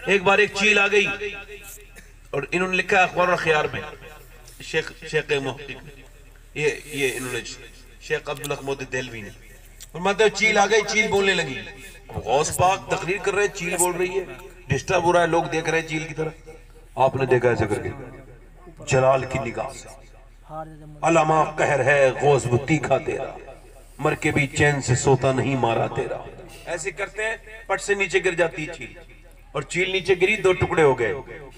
एक बार एक चील आ गई और इन्होंने लिखा अखबार और अखबार में, शेख ये इन्होंने शेख अब्दुल हमीद देहलवी ने, और मतलब चील आ गई, चील बोलने लगी। गौस पाक तकरीर कर रहे हैं, चील बोल रही है, डिस्टर्ब हो रहा है, लोग देख रहे हैं चील की तरफ। आपने देखा ऐसे करके, जलाल की निगाह से, अलामा कहर है गौस तीखा तेरा, मर के भी चैन से सोता नहीं मारा तेरा। ऐसे करते हैं, पट से नीचे गिर जाती चील, और चील नीचे गिरी, 2 टुकड़े हो गए,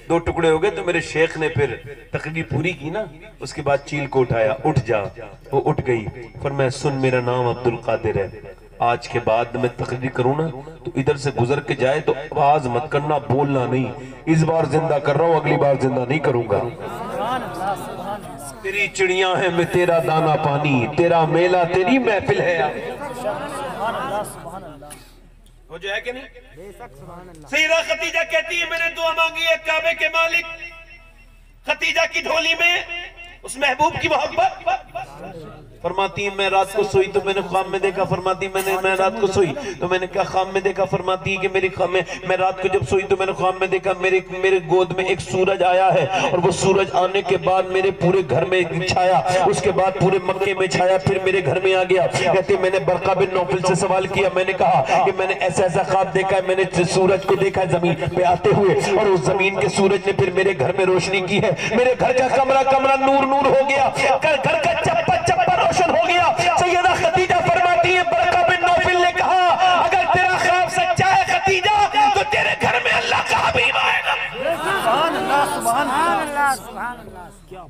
2 टुकड़े हो गए। तो मेरे शेख ने फिर तकरीर पूरी की ना, उसके बाद चील को उठाया, उठ जा। वो उठ गई, फिर मैं सुन, मेरा नाम अब्दुल कादिर है, आज के बाद मैं तकरीर करूं ना तो इधर से गुजर के जाए तो आवाज मत करना, बोलना नहीं। इस बार जिंदा कर रहा हूं, अगली बार जिंदा नहीं करूंगा। तेरी चिड़िया है मैं तेरा दाना पानी, तेरा मेला तेरी महफिल है। वो जो है कि नहीं, सैयदा खदीजा कहती है मैंने दुआ मांगी है काबे के मालिक, खदीजा की ढोली में उस महबूब की मोहब्बत। फरमाती है मैं रात को सोई तो मैंने ख्वाब में देखा, फरमाती मैं रात को सोई तो मैंने क्या ख्वाब में देखा, फरमाती है कि मेरी ख्वाब में, मैं रात को जब सोई तो मैंने ख्वाब में देखा मेरे गोद में एक सूरज आया है, और वो सूरज आने के बाद मेरे पूरे घर में छाया, उसके बाद पूरे मक्के में छाया, फिर मेरे घर में आ गया। कहते मैंने बरका बिन नौफल से सवाल किया, मैंने कहा कि मैंने ऐसा ख्वाब देखा है, मैंने सूरज को देखा है जमीन पे आते हुए, और उस जमीन के सूरज ने फिर मेरे घर में रोशनी की है, मेरे घर का कमरा नूर हो गया, घर का चप्पा रोशन हो गया। सैयदा खदीजा फरमाती है बरका बिन नौफल ने कहा अगर तेरा ख्वाब सच्चा है खदीजा तो तेरे घर में अल्लाह का हबीब आएगा।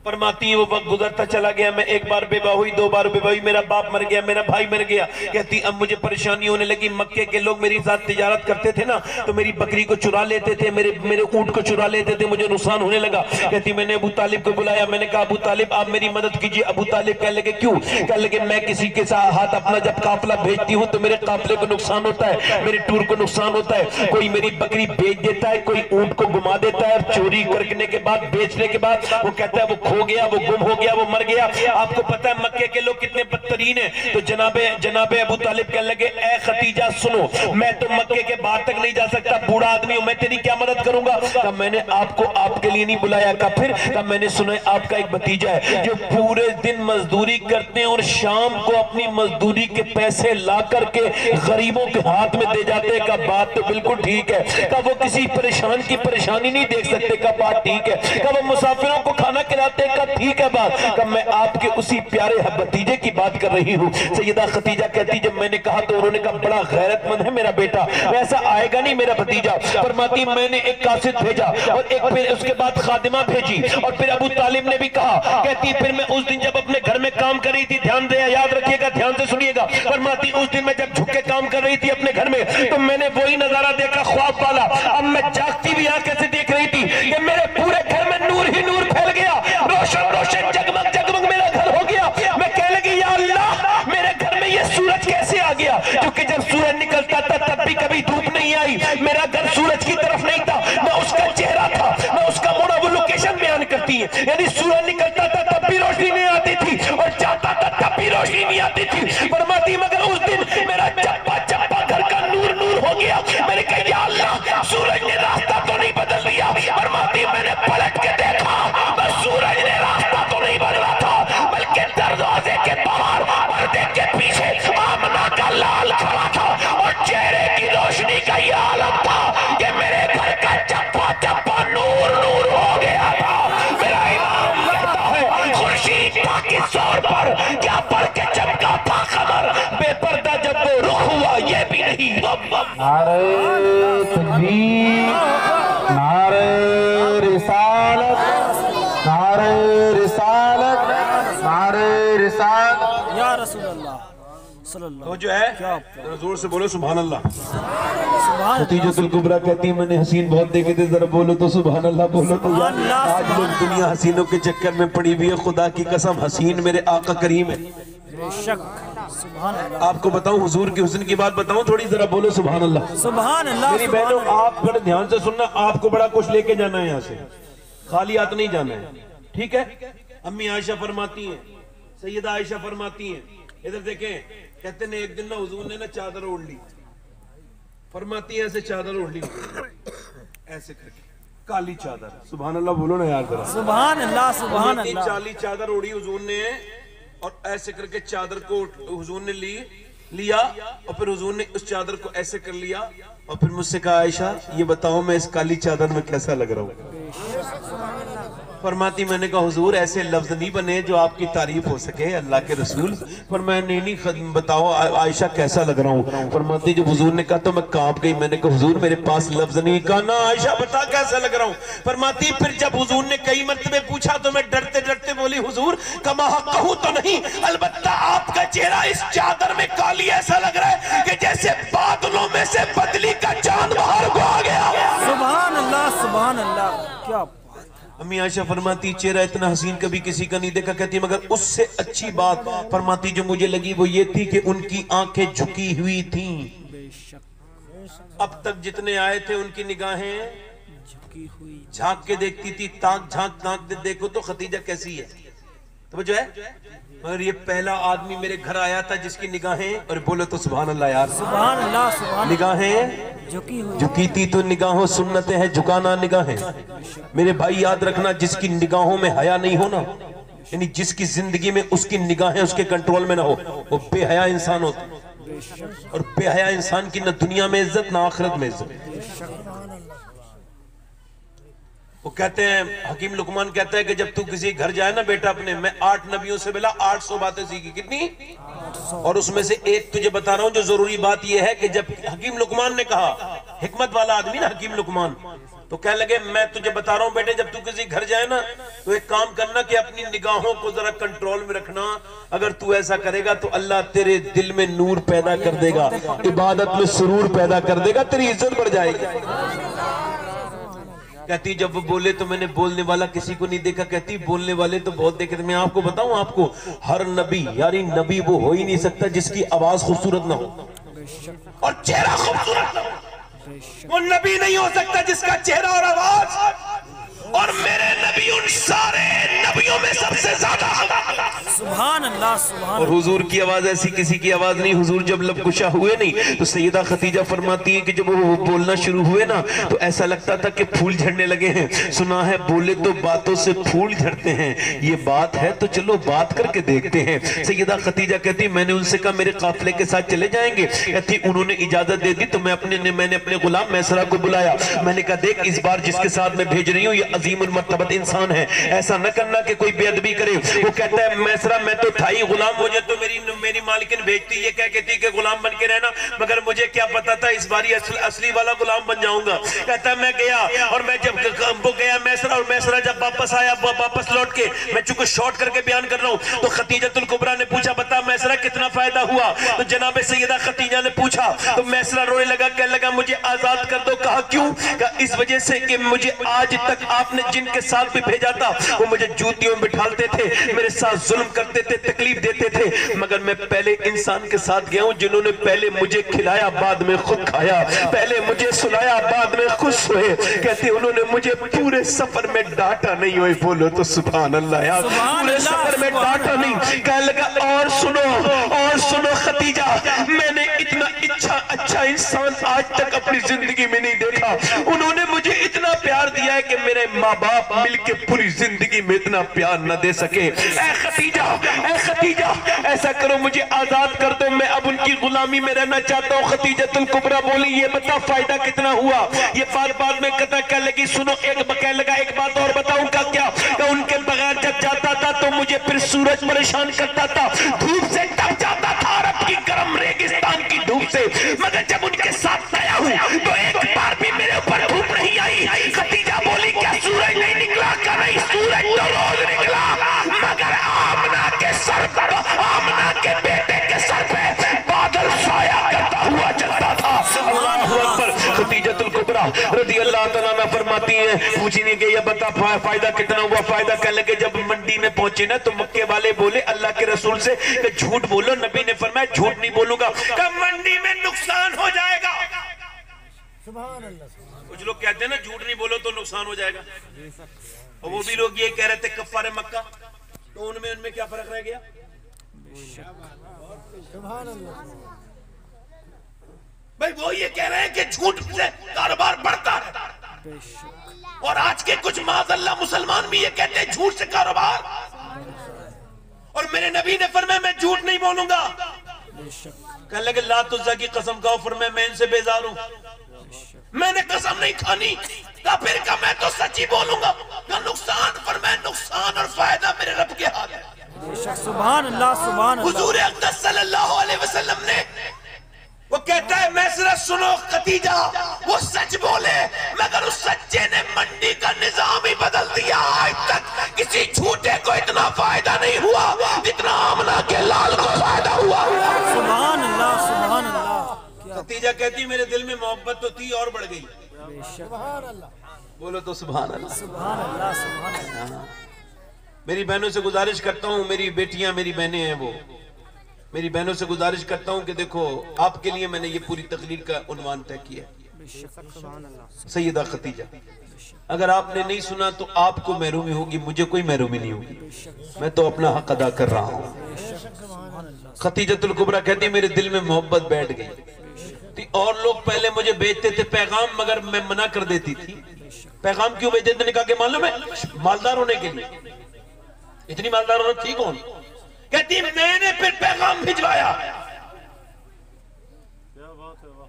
फरमाती है वो वक्त गुजरता चला गया, मैं एक बार बेवा हुई, 2 बार बेवा हुई, मेरा बाप मर गया, मेरा भाई मर गया। कहती अब मुझे परेशानी होने लगी, मक्के के लोग मेरी साथ तिजारत करते थे ना, तो मेरी बकरी को चुरा लेते थे, मेरे ऊंट को चुरा लेते थे, मुझे नुकसान होने लगा। कहती मैंने अबू तालिब को बुलाया, मैंने कहा अबू तालिब आप मेरी मदद कीजिए। अबू तालिब कहने लगे क्यों? कहने लगे मैं किसी के साथ अपना जब काफिला भेजती हूँ तो मेरे काफिले को नुकसान होता है, मेरे टूर को नुकसान होता है, कोई मेरी बकरी बेच देता है, कोई ऊंट को घुमा देता है, चोरी करने के बाद बेचने के बाद वो कहता है वो खो गया, वो गुम हो गया, वो मर गया। आपको पता है मक्के के लोग कितने बदतरीन हैं। तो जनाबे अबू तालिब कहने लगे ए खदीजा सुनो, मैं तो मक्के के बाहर तक नहीं जा सकता, बूढ़ा आदमी हूं, मैं तेरी क्या मदद करूंगा। कहा मैंने आपको आपके लिए नहीं बुलाया। कहा फिर? कहा मैंने सुना है आपका एक भतीजा है जो पूरे दिन मजदूरी करते हैं और शाम को अपनी मजदूरी के पैसे ला करके गरीबों के हाथ में दे जाते हैं। कहा बात तो बिल्कुल ठीक है। कहा वो किसी परेशान की परेशानी नहीं देख सकते। कहा बात ठीक है। कहा वो मुसाफिरों को खाना खिलाते हैं। कहा ठीक है बात। कहा मैं आपके उसी प्यारे भतीजे की बात कर रही हूँ। सैयदा खदीजा कहती जब मैंने कहा तो उन्होंने कहा बड़ा गैरतमंद है मेरा बेटा, वैसा आएगा नहीं मेरा भतीजा। फरमाती मैंने एक कासिद भेजा और एक फिर उसके बाद खादिमा भेजी और फिर अबू तालिब ने भी कहा। कहती फिर मैं उस दिन जब अपने घर में काम कर रही थी, ध्यान दे याद रखिएगा, ध्यान से सुनिएगा। फरमाती उस दिन मैं जब झुक के काम कर रही थी अपने घर में तो मैंने वही नजारा देखा ख्वाब वाला। अब मैं जागती भी आंखें से देख रही थी कि मेरे पूरे घर में नूर ही नूर फैल गया, रोशन रोशन जगमग जगमग मेरा घर हो गया। मैं कह लगी या अल्लाह मेरे घर में ये सूरज कैसे आ गया, क्योंकि जब सूरज निकलता था तब भी कभी यानी सूरज निकलता था तब भी रोशनी नहीं आती थी और जाता था तब भी रोशनी नहीं आती थी। फरमाती मगर उस दिन मेरा चप्पा चप्पा घर का नूर नूर हो गया। मैंने कहा या अल्लाह सूरज ने रास्ता तो नहीं बदल दिया। फरमाती मैंने पलट के देखा बस सूरज ने रास्ता तो नहीं बदला था बल्कि दरवाजे के बाहर पर्दे के पीछे आमना का लाल खड़ा था और चेहरे की रोशनी का ये आलम था कि मेरे घर का चप्पा चप्पा नूर नूर हो गया था। मेरा इमाम कहता है खुर्शीद था किस जोर पर क्या पढ़ के चमका था खबर बेपर्दा जब वो रुख हुआ ये भी नहीं। नारे तकबीर, नारे रिसालत, नारे रिसालत, नारे रिसालत। या रसूल अल्लाह सल्लल्लाहु तो जो है क्या जरा जोर से बोलो सुभान अल्लाह। सुभान खतीजतुल कुबरा कहती है मैंने हसीन बहुत देखे थे, जरा बोलो तो सुभान अल्लाह बोलो तो। आज लोग दुनिया हसीनों के चक्कर में पड़ी हुई है। खुदा की कसम हसीन मेरे आका करीम है। बेशक सुभान अल्लाह। आपको बताऊं हुजूर की हुस्न की बात बताऊं थोड़ी, जरा बोलो सुभान अल्लाह। सुभान अल्लाह। मेरी बहनों आप बड़े ध्यान से सुनना, आपको बड़ा कुछ लेके जाना है यहाँ से, खाली हाथ नहीं जाना है, ठीक है। अम्मी आयशा फरमाती हैं, सैयदा आयशा फरमाती हैं, इधर देखें, कहते ने एक दिन ना हुजूर ने ना चादर ओढ़ ली। फरमाती है ऐसे चादर ओढ़ ली ऐसे करके, काली चादर। सुभान अल्लाह बोलो ना यार जरा। सुभान अल्लाह। सुभान अल्लाह। चाली चादर ओढ़ी हुजूर ने और ऐसे करके चादर को हुजूर ने लिया और फिर हुजूर ने उस चादर को ऐसे कर लिया और फिर मुझसे कहा आयशा ये बताओ मैं इस काली चादर में कैसा लग रहा हूँ। फरमाती मैंने कहा हुजूर ऐसे लफ्ज नहीं बने जो आपकी तारीफ हो सके अल्लाह के रसूल। पर मैं नहीं बताओ आयशा कैसा लग रहा हूँ। फरमाती जब हुजूर ने कहा तो मैं कांप गई। मैंने कहा हुजूर मेरे पास लफ्ज नहीं। कहा ना आयशा बता कैसा लग रहा हूँ। फरमाती फिर जब हुजूर ने कई मरतबे पूछा तो मैं डरते डरते बोली हुजूर कमा कहूँ तो नहीं, अलबत्ता आपका चेहरा इस चादर में काली ऐसा लग रहा है कि जैसे बादलों में से बदली का चांद बाहर को आ गया। सुभान अल्लाह। सुभान अल्लाह। क्या अम्मी आयशा फरमाती चेहरा इतना हसीन कभी किसी का नहीं देखा। कहती मगर उससे अच्छी बात फरमाती जो मुझे लगी वो ये थी कि उनकी आंखें झुकी हुई थीं। अब तक जितने आए थे उनकी निगाहें झुकी हुई झांक के देखती थी, ताक झांक ताक देखो तो खतीजा कैसी है। तो जो है मगर ये पहला आदमी मेरे घर आया था जिसकी निगाहें, और बोलो तो सुभान अल्लाह यार। सुभान अल्लाह। सुभान निगाहें झुकी हुई झुकी थी तो निगाहों सुन्नतें हैं झुकाना निगाहें। मेरे भाई याद रखना जिसकी निगाहों में हया नहीं हो ना, यानी जिसकी जिंदगी में उसकी निगाहें उसके कंट्रोल में ना हो, वो बेहया इंसान होता। और बेहया इंसान की ना दुनिया में इज्जत ना आखिरत में इज्जत। वो कहते हैं हकीम लुकमान कहता है कि जब तू किसी घर जाए ना बेटा अपने, मैं 8 नबियों से मिला 800 बातें सीखी। कितनी? और उसमें से एक तुझे बता रहा हूं जो जरूरी बात यह है कि जब हकीम लुकमान ने कहा, हिकमत वाला आदमी ना हकीम लुकमान, तो कहने लगे मैं तुझे बता रहा हूं बेटे जब तू किसी घर जाए ना तो एक काम करना कि अपनी निगाहों को जरा कंट्रोल में रखना। अगर तू ऐसा करेगा तो अल्लाह तेरे दिल में नूर पैदा कर देगा, इबादत में सुरूर पैदा कर देगा, तेरी इज्जत बढ़ जाएगी। कहती जब वो बोले तो मैंने बोलने वाला किसी को नहीं देखा। कहती बोलने वाले तो बहुत देखे थे। मैं आपको बताऊं, आपको हर नबी यानी नबी वो हो ही नहीं सकता जिसकी आवाज खूबसूरत ना हो और चेहरा खूबसूरत ना हो। वो नबी नहीं हो सकता जिसका चेहरा और आवाज, और मेरे नबी उन सारे नबियों में सबसे ज्यादा। सुभान अल्लाह। सुभान। और हुजूर की आवाज ऐसी किसी की आवाज नहीं। हुजूर जब लब कुशा हुए नहीं तो सैयदा खतीजा फरमाती है कि जब वो बोलना शुरू हुए ना तो ऐसा लगता था कि फूल झड़ने लगे हैं। सुना है बोले तो बातों से फूल झड़ते हैं, ये बात है तो चलो बात करके देखते हैं। सैयदा खतीजा कहती मैंने उनसे कहा मेरे काफिले के साथ चले जाएंगे। कहती उन्होंने इजाजत दे दी तो मैंने अपने गुलाम मैसरा को बुलाया। मैंने कहा देख इस बार जिसके साथ मैं भेज रही हूँ ये अजीमुल मर्तबत इंसान है, ऐसा न करना कि कोई बेअदबी करे। वो कहता है मैसरा मैं तो था ही गुलाम, मुझे तो मेरी मालिकिन भेजती ये कह कहती कि गुलाम बन के रहना, मगर मुझे क्या पता था इस बारी असली वाला गुलाम बन जाऊंगा। कहता है मैं गया और मैं जब वो गया मैसरा, और मैसरा जब वापस आया वापस लौट के, मैं चूंकि शॉर्ट करके बयान कर रहा हूँ, तो खतीजतुल कुबरा ने पूछा बता मैसरा कितना फायदा हुआ। तो जनाब सैयदा खतीजा ने पूछा तो मैसरा रोने लगा, कहने लगा मुझे आजाद कर दो। कहा क्यों? कहा इस वजह से कि मुझे आज तक आप आपने जिनके साथ भी भेजा था वो मुझे जूतियों में बिठाते थे, मेरे साथ जुल्म करते थे, तकलीफ देते थे, मगर मैं पहले इंसान के साथ गया हूं जिन्होंने पहले मुझे खिलाया बाद में खुद खाया, पहले मुझे सुनाया बाद में खुश हुए। कहते उन्होंने मुझे पूरे सफर में डांटा नहीं हुए। बोलो तो सुभान अल्लाह यार, पूरे सफर में डांटा नहीं। कहने लगा और सुनो खतीजा, मैंने इतना अच्छा इंसान आज तक अपनी जिंदगी में नहीं देखा। उन्होंने मुझे इतना प्यार दिया है कि मेरे माँ बाप मिलके पूरी जिंदगी में इतना प्यार न दे सके। ऐ खतीजा ऐसा करो मुझे आजाद कर दो, मैं अब उनकी गुलामी में रहना चाहता हूँ। खतीजतुल कुबरा बोली ये बता फायदा कितना हुआ। ये बाद में कथा क्या लगी सुनो। कहने लगा एक बात और बताऊं क्या उनके बगैर जब जाता था तो मुझे फिर सूरज परेशान करता था, धूप से तप जाता था अरब की गर्म रेगिस्तान की धूप से, मगर जब उनके साथ गया हूं तो एक बार भी मेरे ऊपर धूप नहीं आई। खतीजा बोली क्या सूरज नहीं निकला? क्या नहीं, सूरज तो रोज निकला, मगर आमना के सर पर, आमना के बेटे के सर पे बादल साया करता हुआ चलता था। अल्लाहु अकबर। खतीजतुल कुबरा रज़ी अल्लाह तआला अन्हा फरमाती हैं, पूछने के ये बता फायदा कितना हुआ? फायदा कहने लगे जब मंडी में पहुंचे ना तो मक्के वाले बोले अल्लाह के रसूल से कि झूठ बोलो। नबी ने फरमाया झूठ नहीं बोलूंगा, कब मंडी में नुकसान हो जाएगा। कुछ लोग कहते हैं ना झूठ नहीं बोलो तो नुकसान हो जाएगा, और वो भी लोग ये कह रहे थे कफ्फारे मक्का, तो उनमें क्या फर्क रह गया? भाई वो ये कह रहे हैं कि झूठ से कारोबार बढ़ता है, और आज के कुछ माज़अल्लाह मुसलमान भी ये कहते हैं झूठ से कारोबार। और मेरे नबी ने फरमाया मैं झूठ नहीं बोलूंगा। कहने लगे लात उज़्ज़ा की कसम खाओ, फरमाया मैं इनसे बेजार हूं, मैंने कसम नहीं खानी। फिर का मैं तो सच्ची बोलूंगा। का नुकसान, फरमाया नुकसान और फायदा मेरे रब के हाथ है। सुभान अल्लाह, सुभान अल्लाह। हुजूर अक़दस सल्लल्लाहु अलैहि वसल्लम ने वो कहता है मैसरा सुनो खतीजा, वो सच बोले मगर उस सच्चे ने मंडी का निजाम ही बदल दिया। आज तक किसी झूठे को इतना फायदा नहीं हुआ जितना आमना के लाल को फायदा हुआ। सुभान अल्लाह, सुभान अल्लाह। खतीजा कहती मेरे दिल में मोहब्बत तो थी और बढ़ गई। बोलो तो सुभान अल्लाह, सुभान अल्लाह, सुभान अल्लाह। मेरी बहनों से गुजारिश करता हूँ, मेरी बेटियां मेरी बहनें हैं, वो मेरी बहनों से गुजारिश करता हूं कि देखो आपके लिए मैंने ये पूरी तकरीर का उन्वान तय किया, सैयदा खतीजा। अगर आपने नहीं सुना तो आपको महरूमी होगी, मुझे कोई महरूमी नहीं होगी, मैं तो अपना हक अदा कर रहा हूं। खतीजतुल कुबरा कहती मेरे दिल में मोहब्बत बैठ गई। और लोग पहले मुझे भेजते थे पैगाम, मगर मैं मना कर देती थी। पैगाम क्यों भेजते थे? कहा कि मालूम है मालदार होने के लिए। इतनी मालदार औरत थी कौन? कहती मैंने फिर पैगाम भिजवाया।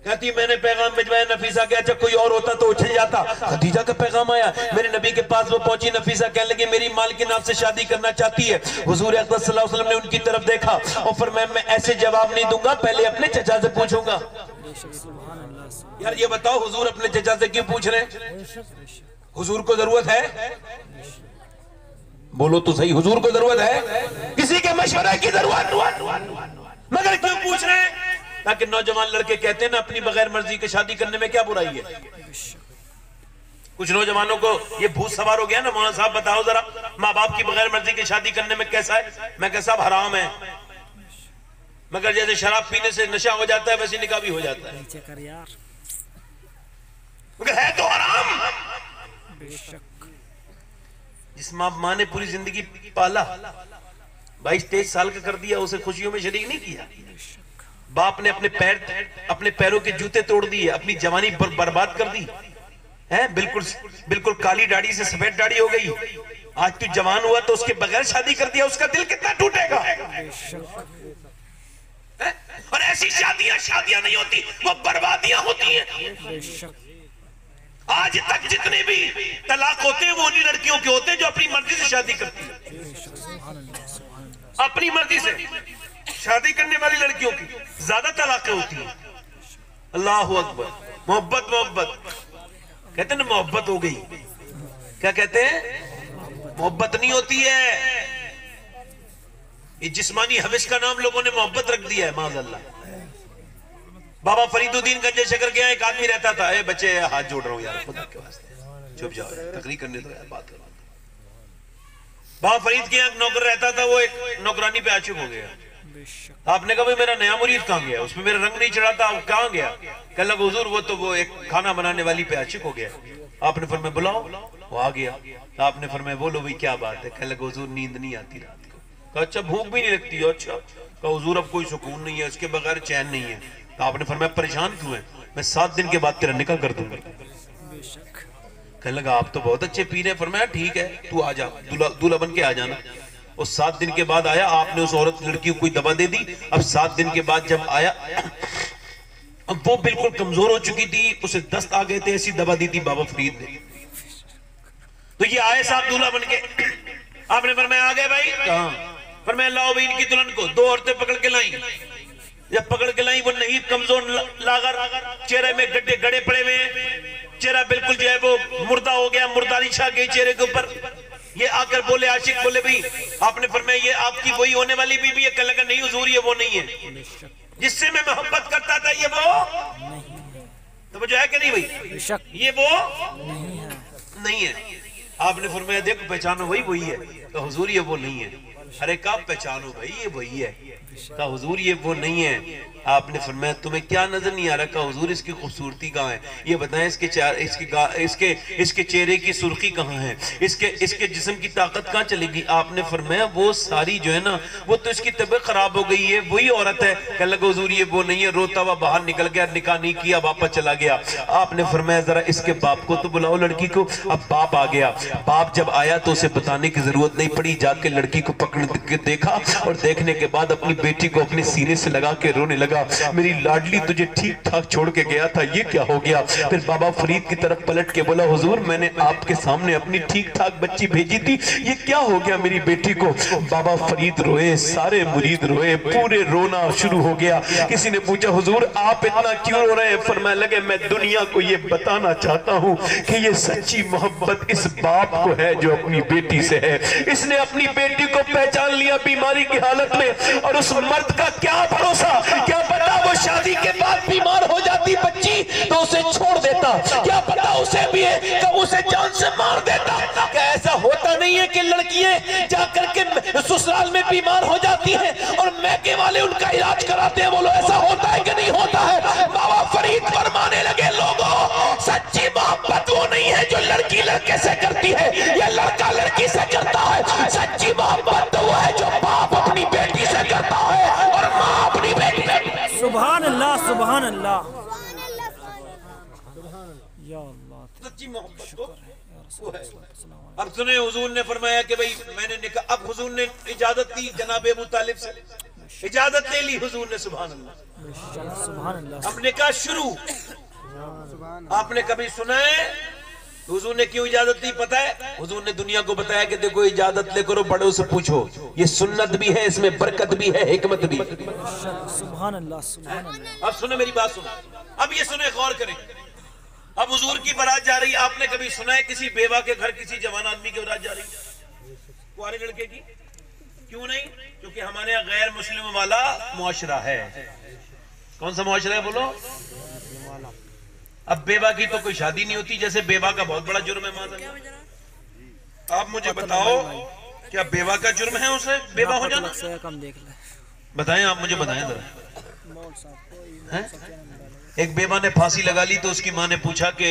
कहती मैंने पैगाम भिजवाया। नफीसा के अच्छा कोई और होता तो उछल जाता। खदीजा का पैगाम आया, मेरे नबी के पास वो पहुंची। नफीसा कहने लगी मेरी मालकिन आपसे शादी करना चाहती है। हुजूर अक़दस सल्लल्लाहु अलैहि वसल्लम ने उनकी तरफ देखा और फरमाया मैं ऐसे जवाब नहीं दूंगा, पहले अपने चचा से पूछूंगा। यार ये बताओ हुजूर अपने चचा से क्यों पूछ रहे हैं? हुजूर को जरूरत है? बोलो तो सही, हुजूर को जरूरत है? किसी के मशवरे की जरूरत, मगर क्यों पूछ रहे हैं? ताकि नौजवान लड़के कहते हैं ना अपनी बगैर मर्जी के शादी करने में क्या बुराई है। कुछ नौजवानों को ये भूत सवार हो गया ना, मौलाना साहब बताओ जरा माँ बाप की बगैर मर्जी की शादी करने में कैसा है? मैं कह साहब हराम है, मगर जैसे शराब पीने से नशा हो जाता है वैसे निकाह भी हो जाता है। मगर है तो हराम। जिस माँ ने पूरी जिंदगी पाला, 22-23 साल का कर दिया, उसे खुशियों में शरीक नहीं किया। बाप ने अपने पैरों के जूते तोड़ दिए, अपनी जवानी बर्बाद कर दी है। बिल्कुल काली दाढ़ी से सफेद दाढ़ी हो गई। आज तू जवान हुआ तो उसके बगैर शादी कर दिया, उसका दिल कितना टूटेगा। और ऐसी शादियां नहीं होती, वो बर्बादियां होती हैं। आज तक जितने भी तलाक होते हैं वो उन्हीं लड़कियों के होते हैं जो अपनी मर्जी से शादी करती हैं। अपनी मर्जी से शादी करने वाली लड़कियों की ज्यादा तलाकें होती हैं। अल्लाहु अकबर। मोहब्बत कहते हैं ना, मोहब्बत हो गई। क्या कहते हैं? मोहब्बत नहीं होती है, ये जिस्मानी हविस का नाम लोगों ने मोहब्बत रख दिया है। माज़अल्लाह। बाबा फरीदुद्दीन गंजे शकर के यहाँ एक आदमी रहता था। ए बच्चे हाथ जोड़ रहा हूँ यार खुदा के वास्ते, चुप जाओ, तकरीर करने दो, बात करो। बाबा फरीद के यहाँ नौकर रहता था, वो एक नौकरानी पे आशिक हो गया। आपने कहा भाई मेरा नया मुरीद कहाँ गया, उसमें मेरा रंग नहीं चढ़ा था, कहाँ गया? कहने लगा हुजूर वो तो वो एक खाना बनाने वाली पे आशिक हो गया। आपने फरमाया बुलाओ, वो आ गया। आपने फरमाया बोलो भाई क्या बात है? कहने लगा हुजूर नींद नहीं आती रात को। कहा अच्छा भूख भी नहीं लगती? अच्छा। कहा हुजूर अब कोई सुकून नहीं है, उसके बगैर चैन नहीं है। तो आपने फरमाया परेशान क्यों है? मैं 7 दिन के बाद तेरा निकाह कर दूंगा। कहने लगा आप तो बहुत अच्छे पीर हैं। फरमाया ठीक है तू आ जा, दूल्हा बन के आ जाना। और 7 दिन के बाद आया, आपने उस औरत लड़की को कोई दवा दे दी। अब 7 दिन के बाद जब आया, अब वो बिल्कुल कमजोर हो चुकी थी, उसे दस्त आ गए थे, ऐसी दवा दी थी बाबा फरीद ने। तो ये आए साहब दूल्हा बन के। आपने फरमाया आ गए भाई? कहाँ? फरमाया लाओ भाई इनकी दुल्हन को। 2 औरतें पकड़ के लाई। जब पकड़ के लाई, वो नहीं कमजोर लागर, चेहरे में गड्ढे गड़े पड़े हुए, चेहरा बिल्कुल जो है वो मुर्दा हो गया, मुर्दारी छा गई चेहरे के ऊपर। ये आकर बोले, आशिक बोले भाई आपने फरमाया ये आपकी वही होने वाली बीबी है? कहने लगा नहीं हुजूर ये वो नहीं है जिससे मैं मोहब्बत करता था, ये वो तो जो है कि नहीं भाई, ये वो नहीं है। आपने फरमाया देखो पहचानो वही है। तो हुजूर ये वो नहीं है। अरे कब पहचानो भाई ये वही है? कहा हुजूर ये वो नहीं है। आपने फरमाया तुम्हें क्या नजर नहीं आ रहा? कहा हुजूर इसकी खूबसूरती कहाँ है? ये बताएं इसके चेहरे की सुर्खी कहाँ है? इसके जिस्म की ताकत कहाँ चलेगी? आपने फरमाया वो सारी जो है ना, वो तो इसकी तबीयत खराब हो गई है, वही औरत है। कहने लगा हुजूर ये वो नहीं है। रोता हुआ बाहर निकल गया, निकाह नहीं किया, वापस चला गया। आपने फरमाया जरा इसके बाप को तो बुलाओ लड़की को। अब बाप आ गया। बाप जब आया तो उसे बताने की जरूरत नहीं पड़ी, जाके लड़की को पकड़ के देखा और देखने के बाद अपनी बेटी को अपने सीने से लगा के रोने लगा। मेरी लाडली तुझे ठीक ठाक छोड़ के गया था, ये क्या हो गया? फिर बाबा फरीद की तरफ पलट के बोला हुजूर मैंने आपके सामने अपनी ठीक ठाक बच्ची भेजी थी, ये क्या हो गया मेरी बेटी को? बाबा फरीद रोए, सारे मुरीद रोए, पूरे रोना शुरू हो गया। किसी ने पूछा हुजूर आप इतना क्यों रो रहे हैं? फरमाने लगे मैं दुनिया को ये बताना चाहता हूँ कि ये सच्ची मोहब्बत इस बाप को है जो अपनी बेटी से है। इसने अपनी बेटी को पहचान लिया बीमारी की हालत में, और उस मर्द का क्या भरोसा, क्या पता वो शादी के बाद बीमार हो जाती बच्ची तो उसे छोड़ देता, क्या पता उसे भी है तो उसे जान से मार देता। क्या ऐसा होता नहीं है कि लड़कियां जाकर के ससुराल में बीमार हो जाती हैं और मैके वाले उनका इलाज कराते हैं? बोलो ऐसा होता है कि नहीं होता है? बाबा फरीद फरमाने लगे लोगों सच्ची मोहब्बत वो नहीं है जो लड़की लड़के से करती है या लड़का लड़की से करता है। सच्ची मोहब्बत तो वो है जो बाप अपनी बेटी से करता है और माँ अपनी बेटी से। सुभान अल्लाह, सुभान अल्लाह, या अल्लाह, सच्ची मोहब्बत तो वो है। अब सुने हुजूर ने फरमाया कि भाई मैंने निकाह, अब हुजूर ने इजाजत दी जनाब अबू तालिब से, इजाजत ले ली हुजूर ने। सुभान अल्लाह, सुभान अल्लाह। अब निकाह शुरू। आपने कभी सुना है हुजूर ने क्यों इजाजत दी? पता है हुजूर ने दुनिया को बताया कि देखो इजाजत ले करो, बड़ों से पूछो, ये सुन्नत भी है, इसमें बरकत भी है, हिकमत भी। सुभान अल्लाह, सुभान अल्लाह। अब सुने मेरी बात सुनो, अब ये सुने गौर करें। अब हुजूर की बारात जा रही, आपने कभी सुना है किसी बेवा के घर किसी जवान आदमी की बारात जा रही कुंवारे लड़के की? क्यों नहीं? क्योंकि हमारे यहाँ गैर मुस्लिम वाला मुआशरा है। कौन सा मुआशरा है बोलो? अब बेवा की तो कोई शादी नहीं होती, जैसे बेवा का बहुत बड़ा जुर्म है। माज़अल्लाह आप मुझे बताओ क्या बेवा का जुर्म है उसे बेवा हो जाना? बताएं आप मुझे, बताएं जरा। एक बेवा ने फांसी लगा ली तो उसकी माँ ने पूछा कि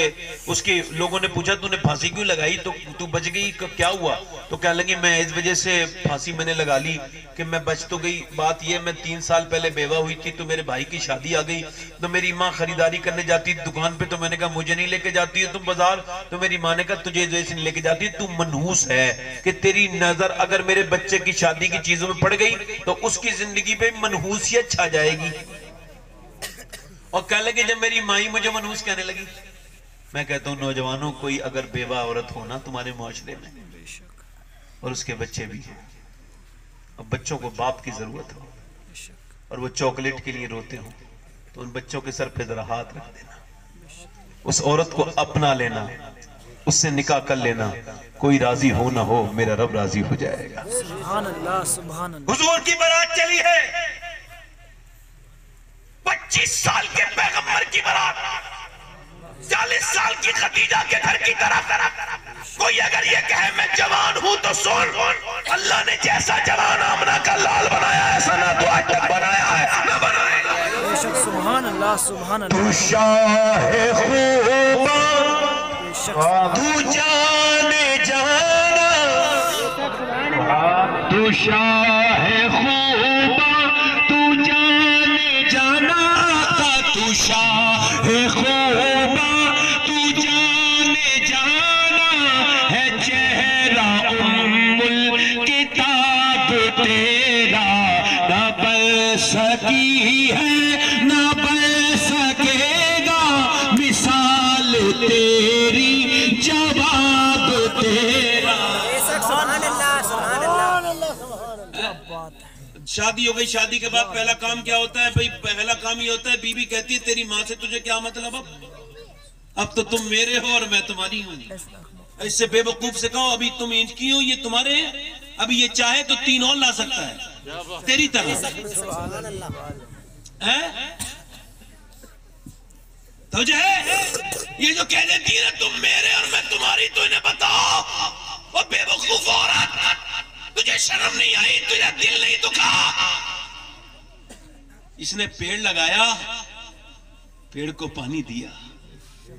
उसके लोगों ने पूछा तूने फांसी क्यों लगाई? तो तू बच गई, क्या हुआ? तो कहने लगी मैं इस वजह से फांसी मैंने लगा ली कि मैं बच तो गई। बात यह मैं 3 साल पहले बेवा हुई थी तो मेरे भाई की शादी आ गई, तो मेरी माँ खरीदारी करने जाती दुकान पे, तो मैंने कहा मुझे नहीं लेके जाती है तुम बाजार। तो मेरी माँ ने कहा तुझे जैसे नहीं लेके जाती, तू मनहूस है कि तेरी नजर अगर मेरे बच्चे की शादी की चीजों में पड़ गई तो उसकी जिंदगी पे मनहूसियत छा जाएगी। और कहने लगे जब मेरी माई मुझे मनहूस कहने लगी, मैं कहता हूँ नौजवानों कोई अगर बेवा औरत हो ना तुम्हारे मुआशरे में और उसके बच्चे भी हैं, और बच्चों को बाप की जरूरत हो और वो चॉकलेट के लिए रोते हो, तो उन बच्चों के सर पे जरा हाथ रख देना, उस औरत को अपना लेना, उससे निकाह कर लेना, कोई राजी हो ना हो मेरा रब राजी हो जाएगा। सुभान अल्लाह, सुभान अल्लाह। हुजूर की बारात चली है, 25 साल के पैगंबर की बारात, 40 साल की खदीजा के घर की तरफ कोई अगर ये कहे मैं जवान हूं तो सुन, अल्लाह ने जैसा जवान आमना का लाल बनाया ऐसा ना तो आज तक बनाया है ना बनाएगा। बेशक सुभान अल्लाह सुभान अल्लाह। तू शाहे खूबा तू जाने जाना, तू शाहे खूबा तू जाने जाना, तू शाहे खूबा तू जाने जाना है, चेहरा उम्मुल किताब तेरा ना बन सकी है ना बन सकेगा, मिसाल तेरी जवाब तेरा। शादी हो गई, शादी के बाद पहला काम क्या होता है भाई? पहला काम ये होता है, बीवी कहती है तेरी माँ से तुझे क्या मतलब, अब तो तुम मेरे हो और मैं तुम्हारी हूँ। इससे बेवकूफ से कहो अभी तुम इनकी हो ये तुम्हारे हैं, अभी ये चाहे तो 3 और ला सकता है तेरी तरह है? तो जो है ये जो कह देती है ना तुम मेरे और मैं तुम्हारी, तो इन्हें बताओ वो बेवकूफ औरत, तुझे शर्म नहीं आई, तुझे दिल नहीं दुखा? इसने पेड़ लगाया, पेड़ को पानी दिया,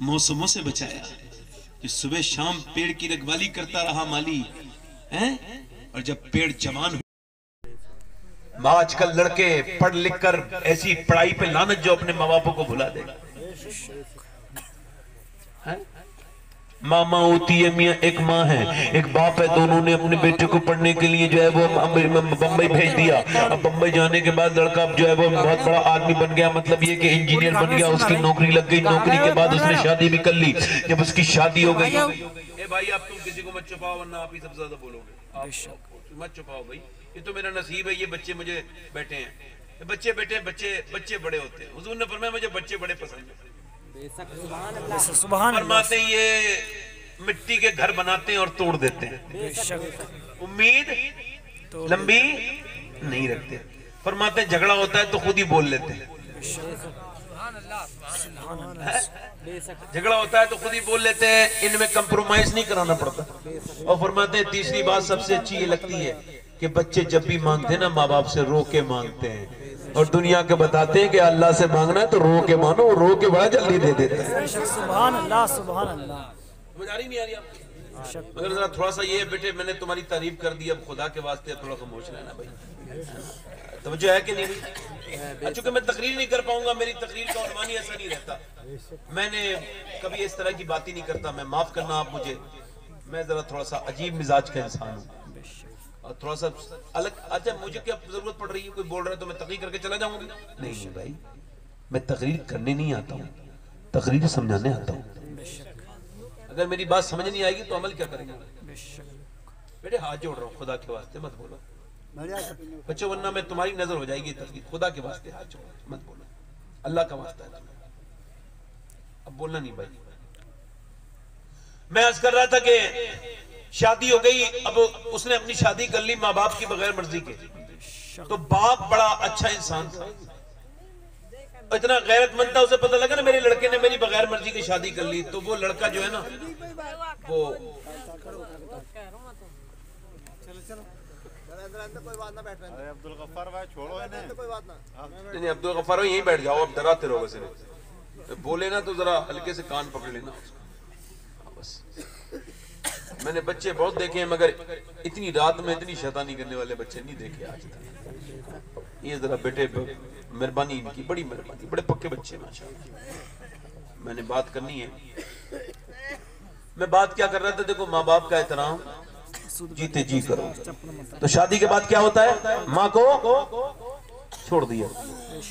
मौसमों से बचाया, कि सुबह शाम पेड़ की रखवाली करता रहा माली हैं? और जब पेड़ जवान माँ, आजकल लड़के पढ़ लिख कर ऐसी पढ़ाई पे लानत जो अपने माँ बापों को भुला दे। मामा होती है मियाँ, एक माँ है एक बाप है, दोनों ने अपने बेटे को पढ़ने के लिए जो है वो बम्बई भेज दिया। अब बम्बई जाने के बाद लड़का जो है वो बहुत बड़ा आदमी बन गया, मतलब ये कि इंजीनियर बन गया, उसकी नौकरी लग गई, नौकरी के बाद उसने शादी भी कर ली। जब उसकी शादी हो गई, ए भाई आप तुम किसी को मत छुपाओ वरना आप ही सबसे ज्यादा बोलोगे, आप मत छुपाओ भाई, ये तो मेरा नसीब है, ये बच्चे मुझे बैठे हैं, बच्चे बेटे बच्चे बड़े होते हैं। हुजूर ने फरमाया मुझे बच्चे बड़े पसंद है। फरमाते ये मिट्टी के घर बनाते हैं और तोड़ देते हैं, उम्मीद लंबी नहीं रखते। फरमाते झगड़ा होता है तो खुद ही बोल लेते हैं, झगड़ा होता है तो खुद ही बोल लेते हैं, इनमें कंप्रोमाइज नहीं कराना पड़ता। और फरमाते हैं तीसरी बात सबसे अच्छी ये लगती है कि बच्चे जब भी मांगते हैं ना माँ बाप से रो के मांगते हैं, और दुनिया के बताते हैं कि अल्लाह से मांगना है तो रो के मानो, वो रो के बड़ा जल्दी दे देता है। सुभान अल्लाह सुभान अल्लाह। समझ आ रही नहीं आ रही आपको? मगर जरा थोड़ा सा ये बेटे मैंने तुम्हारी तारीफ कर दी, अब खुदा के वास्ते थोड़ा खामोश रहना भाई, तवज्जो है कि नहीं भाई? चूंकि मैं तकरीर नहीं कर पाऊंगा, मेरी तकरीर का उन्वान ही ऐसा नहीं रहता, मैंने कभी इस तरह की बात ही नहीं करता, मैं माफ करना आप मुझे, मैं जरा थोड़ा सा अजीब मिजाज का इंसान हूँ और थोड़ा सा अलग। अच्छा मुझे क्या जरूरत पड़ रही है, कोई बोल रहा है तो मैं तकरीर करके चला जाऊंगी? नहीं भाई, मैं तकरीर करने नहीं आता हूँ, तकरीर समझाने आता हूँ। अगर मेरी बात समझ नहीं आएगी तो अमल क्या करेंगे? बेटे हाथ जोड़ रहा हूँ, खुदा के वास्ते मत बोलो बच्चों, वरना मैं तुम्हारी नजर हो जाएगी तकरीर। खुदा के वास्ते हाथ जोड़ो, मत बोलो, अल्लाह का वास्ता है तुम्हें, अब बोलना नहीं भाई। मैं अर्ज कर रहा था कि शादी हो गई, अब उसने अपनी शादी कर ली माँ बाप की बगैर मर्जी के, तो बाप बड़ा अच्छा इंसान था, इतना गैरतमंद था, उसे पता लगा ना मेरे लड़के ने मेरी बगैर मर्जी की शादी कर ली, तो वो लड़का जो है ना वो अब्दुल गफ्फार भाई छोड़ो है ना, नहीं अब्दुल गफ्फार यहीं बैठ जाओ, अब डराते रहो वैसे नहीं बोले ना तो जरा हल्के से कान पकड़ लेना उसका बस। मैंने बच्चे बहुत देखे हैं मगर इतनी रात में इतनी शैतानी करने वाले बच्चे नहीं देखे आज तक। ये जरा बेटे मेहरबानी इनकी, बड़ी मेहरबानी, बड़े पक्के बच्चे माशाअल्लाह। मैंने बात करनी है, मैं बात क्या कर रहा था, देखो माँ बाप का एहतराम जीते जी करो। तो शादी के बाद क्या होता है, माँ को छोड़ दिया।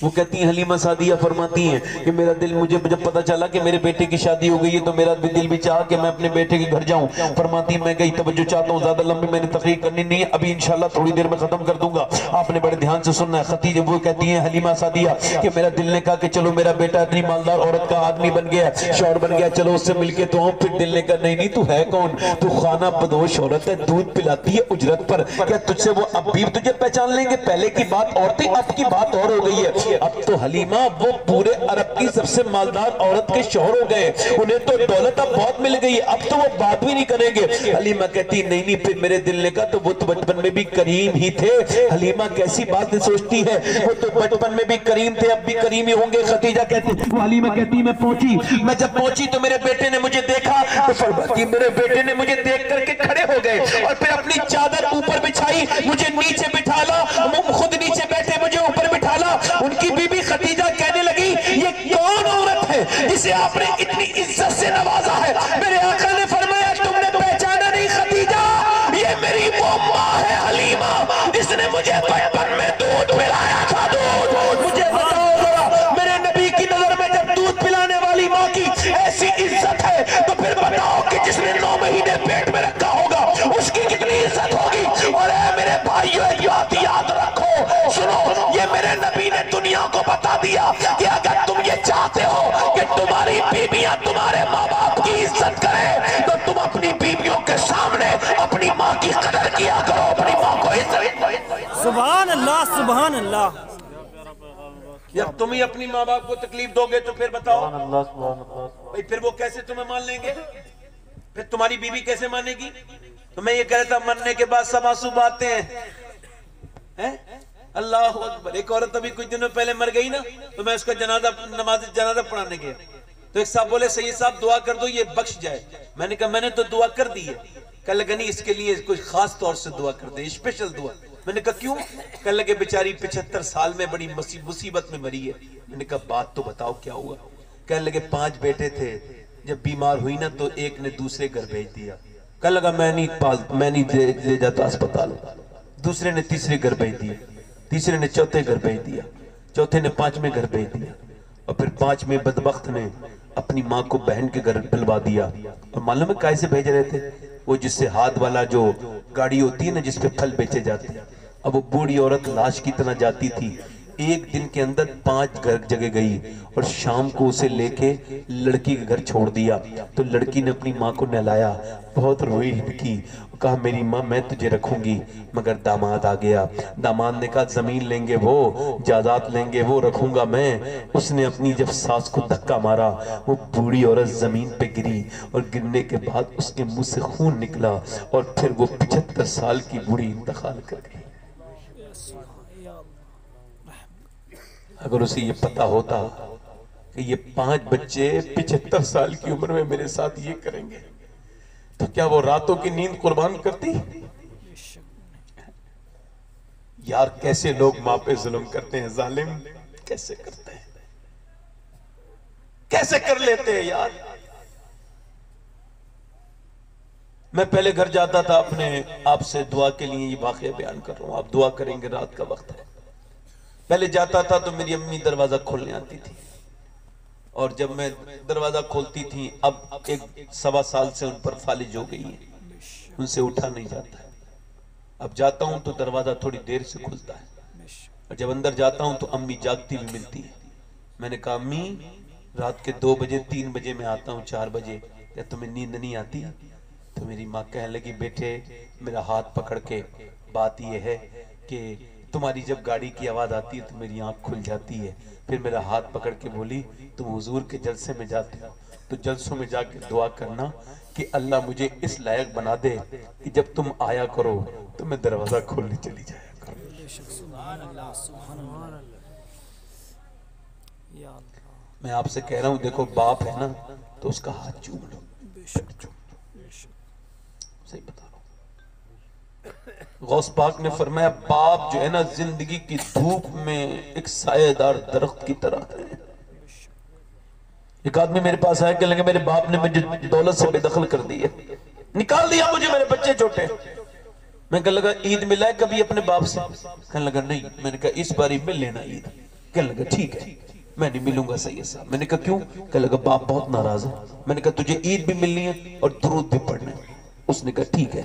वो कहती हैं हलीमा सादिया फरमाती हैं कि मेरा दिल, मुझे जब पता चला कि मेरे बेटे की शादी हो गई है तो मेरा दिल भी चाहा कि मैं अपने बेटे के घर जाऊं। फरमाती मैं गई, तवज्जो चाहता हूं, ज्यादा लंबी मैंने तकरीर करनी नहीं है, अभी इंशाल्लाह थोड़ी देर में खत्म कर दूंगा, आपने बड़े ध्यान से सुनना है। खतीजा वो कहती है हलीमा सादिया कि मेरा दिल ने कहा कि चलो मेरा बेटा इतनी मालदार औरत का आदमी बन गया, शौहर बन गया, चलो उससे मिलके तो आऊं। फिर दिल ने कहा नहीं नहीं, तू है कौन, तू खाना बदोश औरत है, दूध पिलाती है उजरत पर, क्या तुझसे वो अब भी तुझे पहचान लेंगे? पहले की बात औरतें, अब की बात और हो गई है। अब तो हलीमा वो पूरे अरब की सबसे मालदार औरत के शौहर हो गए, उन्हें तो दौलत अब बहुत मिल गई, अब तो वो बात भी नहीं करेंगे। हलीमा कहती नहीं नहीं, फिर मेरे दिल ने कहा तो वो तो बचपन में भी करीम ही थे। हलीमा कैसी बात सोचती है, वो तो बचपन में भी करीम थे, अब भी करीम ही होंगे। खदीजा कहती, हलीमा कहती मैं पहुंची, मैं जब पहुंची तो मेरे बेटे ने मुझे देखा, तो फरमाती मेरे बेटे ने मुझे देख करके खड़े हो गए और फिर अपनी चादर ऊपर बिछाई, मुझे नीचे बिठाला, खुद नीचे बैठे मुझे ऊपर बिठाला। उनकी बीबी खदीजा कहने लगी ये कौन औरत है जिसे आपने इतनी इज्जत से नवाजा है? मेरे आका ने फरमाया तुमने पहचाना नहीं खदीजा, ये मेरी वो माँ है हलीमा जिसने मुझे बचपन में दूध पिलाया था। दूध मुझे बताओ जरा, मेरे नबी की नजर में जब दूध पिलाने वाली माँ की ऐसी इज्जत है तो फिर बताओ कि जिसने 9 महीने पेट में रखा होगा उसकी कितनी इज्जत होगी। और मेरे भाइयों याद रखो, सुनो, ये मेरे नबी ने दुनिया को बता दिया कि अगर तुम ये चाहते हो कि तुम्हारी बीबियां तुम्हारे माँ बाप की इज्जत करें तो तुम अपनी बीबियों के सामने अपनी माँ की कदर किया करो, अपनी माँ को इज्जत। सुभान अल्लाह सुभान अल्लाह। जब तुम ही अपनी माँ बाप को तकलीफ दोगे तो फिर बताओ भाई फिर वो कैसे तुम्हें मान लेंगे? फिर तुम्हारी बीबी कैसे मानेगी? तो मैं ये कह रहा था मरने के बाद सब आंसू बहाते हैं। अल्लाह अकबर। एक औरत अभी कुछ दिनों पहले मर गई ना, तो मैं उसका जनाजा पढ़ाने गया, तो एक साहब बोले सैयद साहब दुआ कर दो ये बख्श जाए। मैंने कहा मैंने तो दुआ कर दी है। कह लगा नहीं इसके लिए कुछ खास तौर से दुआ कर दे, स्पेशल दुआ। मैंने कहा क्यों? कह लगे बेचारी 75 साल में बड़ी मुसीबत में मरी है। मैंने कहा बात तो बताओ क्या हुआ? कह लगे 5 बेटे थे, जब बीमार हुई ना तो एक ने दूसरे घर भेज दिया। कह लगा मैं नहीं ले जाता अस्पताल। दूसरे ने तीसरे घर भेज दिया, तीसरे ने चौथे घर भेज दिया, चौथे ने 5वें घर भेज दिया, और फिर 5वें बदबख्त ने अपनी माँ को बहन के घर बुलवा दिया। और मालूम है कैसे भेज रहे थे? वो जिससे हाथ वाला जो गाड़ी होती है ना जिसपे फल बेचे जाते हैं, अब वो बूढ़ी औरत लाश की तरह जाती थी। एक दिन के अंदर 5 जगह गई और शाम को उसे लेके लड़की के घर छोड़ दिया। तो लड़की ने अपनी माँ को नहलाया, बहुत रोई की, कहा मेरी माँ मैं तुझे रखूंगी। मगर दामाद आ गया, दामाद ने कहा जमीन लेंगे वो, जायदाद लेंगे वो, रखूंगा मैं। उसने अपनी जब सास को धक्का मारा, वो बूढ़ी औरत जमीन पे गिरी और गिरने के बाद उसके मुंह से खून निकला और फिर वो 75 साल की बूढ़ी इंतकाल कर गई। अगर उसे ये पता होता कि ये 5 बच्चे 75 साल की उम्र में मेरे साथ ये करेंगे तो क्या वो रातों की नींद कुर्बान करती? यार कैसे लोग माँ पे जुल्म करते हैं, जालिम कैसे करते हैं, कैसे कर लेते हैं यार। मैं पहले घर जाता था अपने, आपसे दुआ के लिए ये वाकया बयान कर रहा हूं, आप दुआ करेंगे, रात का वक्त है। पहले जाता था तो मेरी अम्मी दरवाजा खोलने आती थी और जब मैं दरवाजा खोलती थी, अब 1-1.25 साल से उन पर फालिज हो गई है, उनसे उठा नहीं जाता है। अब जाता हूं तो दरवाजा थोड़ी देर से खुलता है और जब अंदर जाता हूं तो अम्मी जागती हुई मिलती है। मैंने कहा अम्मी रात के 2 बजे 3 बजे मैं आता हूं, 4 बजे, क्या तुम्हें नींद नहीं आती? तो मेरी माँ कहने लगी बेटे मेरा हाथ पकड़ के, बात यह है कि तुम्हारी जब गाड़ी की आवाज आती है तो मेरी आंख खुल जाती है। फिर मेरा हाथ पकड़ के बोली तुम हुजूर के जलसे में जाते हो तो जलसों में जाके दुआ करना कि अल्लाह मुझे इस लायक बना दे कि जब तुम आया करो तो मैं दरवाजा खोलने चली जाया करो। मैं आपसे कह रहा हूं देखो बाप है ना तो उसका हाथ चूम लो, सही बता रहा हूं। गौस पाक ने फरमाया बाप जो है ना जिंदगी की धूप में एक सायेदार दरख्त की तरह है। एक आदमी मेरे पास आया, कहने लगे मेरे बाप ने मुझे दौलत से बेदखल कर दी है, निकाल दिया मुझे, मेरे बच्चे छोटे। मैं कहने लगा ईद मिला है कभी अपने बाप से? कहने लगा नहीं। मैंने कहा इस बार मिल लेना ईद। कहने लगा ठीक है मैं नहीं मिलूंगा सैयद साहब। मैंने कहा क्यों? कहने लगा बाप बहुत नाराज है। मैंने कहा तुझे ईद भी मिलनी है और दुरूद भी पढ़ना है। उसने कहा ठीक है।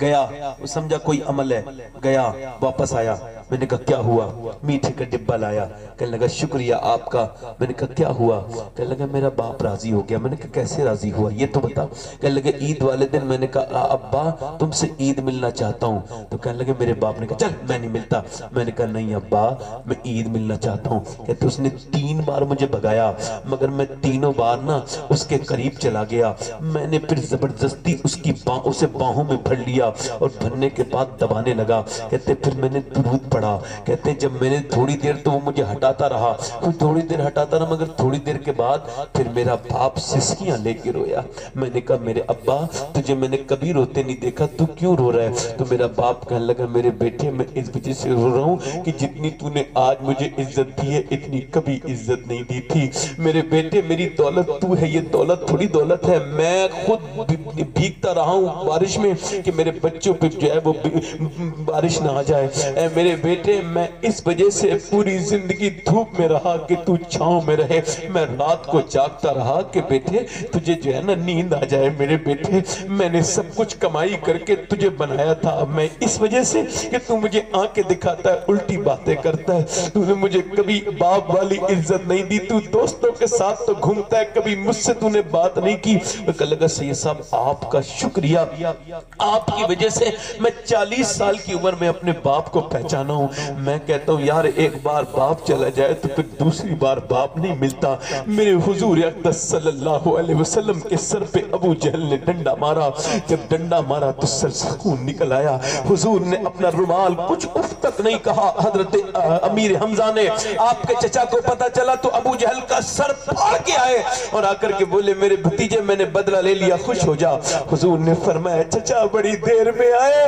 गया, वो समझा कोई अमल है, गया वापस आया। मैंने कहा क्या हुआ? मीठे का डिब्बा लाया। कहने लगा शुक्रिया आपका। मैंने कहा क्या हुआ? कहने लगा मेरा बाप राजी हो गया। मैंने कहा कैसे राजी हुआ ये तो बता। कहने लगे ईद वाले दिन मैंने कहा अब्बा तुमसे ईद मिलना चाहता हूँ। तो कहने लगे मेरे बाप ने कहा चल मैं नहीं मिलता। मैंने कहा नहीं अब्बा मैं ईद मिलना चाहता हूँ। कहते उसने 3 बार मुझे भगाया, मगर मैं तीनों बार ना उसके करीब चला गया। मैंने फिर जबरदस्ती उसकी उसे बाहों में भर लिया और भरने के बाद दबाने लगा। कहते फिर मैंने दुरूद पढ़ा। कहते जब मैंने थोड़ी देर तो वो मुझे हटाता रहा, फिर थोड़ी देर हटाता रहा, मगर थोड़ी देर के बाद फिर मेरा बाप सिसकियां लेके रोया। मैंने कहा मेरे अब्बा तुझे मैंने कभी रोते नहीं देखा, तू क्यों रो रहा है? तो मेरा बाप कहने लगा मेरे बेटे मैं इस वजह से रो रहा हूँ कि जितनी तूने आज मुझे इज्जत दी है इतनी कभी इज्जत नहीं दी थी। मेरे बेटे मेरी दौलत तू है, ये दौलत थोड़ी दौलत है। मैं खुद भीगता रहा हूँ बारिश में कि मेरे बच्चों पे जो है वो बारिश ना आ जाए। ऐ मेरे बेटे मैं इस वजह से पूरी जिंदगी धूप में रहा कि तू छांव में रहे। मैं रात को जागता रहा कि बेटे तुझे जो है ना नींद आ जाए। मेरे बेटे मैंने सब कुछ कमाई करके तुझे बनाया था, मैं इस वजह से कि तू मुझे आंखें दिखाता है, उल्टी बातें करता है। तूने मुझे कभी बाप वाली इज्जत नहीं दी, तू दोस्तों के साथ तो घूमता है, कभी मुझसे तूने बात नहीं की। तो लगा सैयद साहब आपका शुक्रिया, आपकी वजह से मैं 40 साल की उम्र में अपने बाप को पहचाना हूँ। मैं कहता हूँ यार एक बार बाप चला जाए तो फिर दूसरी बार बाप नहीं मिलता। मेरे हुजूर अक़दस सल्लल्लाहु अलैहि वसल्लम के सर पे अबू जहल ने डंडा मारा। जब डंडा मारा तो सर से खून निकल आया। हुजूर ने अपना रुमाल कुछ उफ तक नहीं कहा। हजरत अमीर हमजा ने आपके चचा को पता चला तो अबू जहल का सर फाड़ के आए और आकर के बोले मेरे भतीजे मैंने बदला ले लिया, खुश हो जा। हुजूर ने फरमाया चचा बड़ी देर में आए,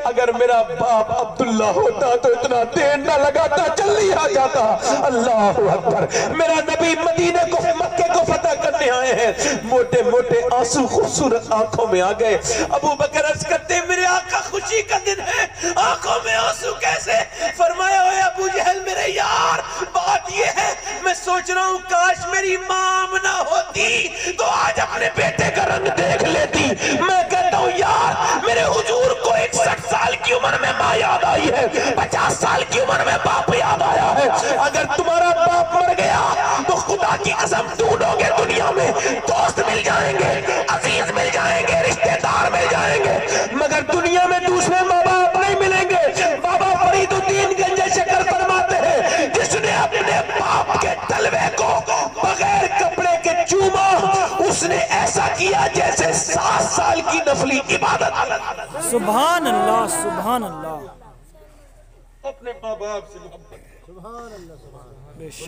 अगर मेरा बाप अब्दुल्ला होता तो इतना देर न लगाता, जल्दी आ जाता। अल्लाह अकबर। मेरा नबी मदीने को मक्के को फतह करने आए हैं। मोटे मोटे आंसू खूबसूरत आंखों में आ गए। अबू बकर अर्ज करते मेरे आका खुशी का दिन है, आंखों में आंसू कैसे? फरमाया ओए अबू जहल मेरे यार बात ये है मैं सोच रहा हूँ काश मेरी मां ना होती तो आज अपने बेटे का रंग देख लेती। मैं कहता हूँ यार मेरे हुजूर को 61 साल की उम्र में माँ याद आई है, 50 साल की उम्र में बाप याद आया है। अगर तुम्हारा बाप मर गया तो खुदा की कसम ढूंढोगे दुनिया में, दोस्त मिल जाएंगे, अजीज मिल जाएंगे, रिश्तेदार मिल जाएंगे, मगर दुनिया में दूसरे माँ बाप नहीं मिलेंगे। बाबा फरीदुद्दीन गंजे शक्कर फरमाते हैं जिसने अपने बाप के तलवे को बगैर कपड़े के चूमा उसने ऐसा किया जैसे 7 साल की नफली इबादत। सुभान अल्लाह सुभान अल्लाह। अपने माँ बाप से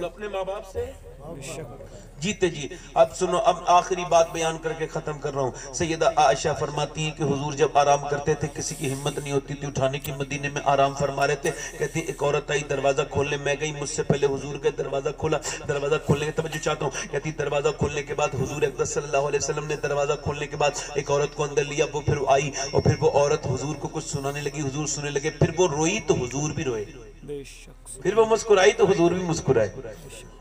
अपने माँ बाप से जीते जी। अब सुनो, अब आखिरी बात बयान करके खत्म कर रहा हूँ। सैयदा आयशा फरमाती हैं कि हुजूर जब आराम करते थे किसी की हिम्मत नहीं होती थी उठाने की, मदीने में आराम फरमा रहे थे। कहती एक औरत आई दरवाजा खोलने, मैं गई, मुझसे पहले हुजूर के दरवाजा खोला। दरवाजा खोलने के तवज्जो चाहता हूँ, कहती दरवाजा खोलने के बाद हुजूर अक़दस सल्लल्लाहु अलैहि वसल्लम ने दरवाजा खोलने के बाद एक औरत को अंदर लिया। वो फिर आई और फिर वो औरत हुजूर को कुछ सुनाने लगी, हुजूर सुनने लगे। फिर वो रोई तो हुजूर भी रोए, फिर वो मुस्कुराई तो हुजूर भी मुस्कुराए।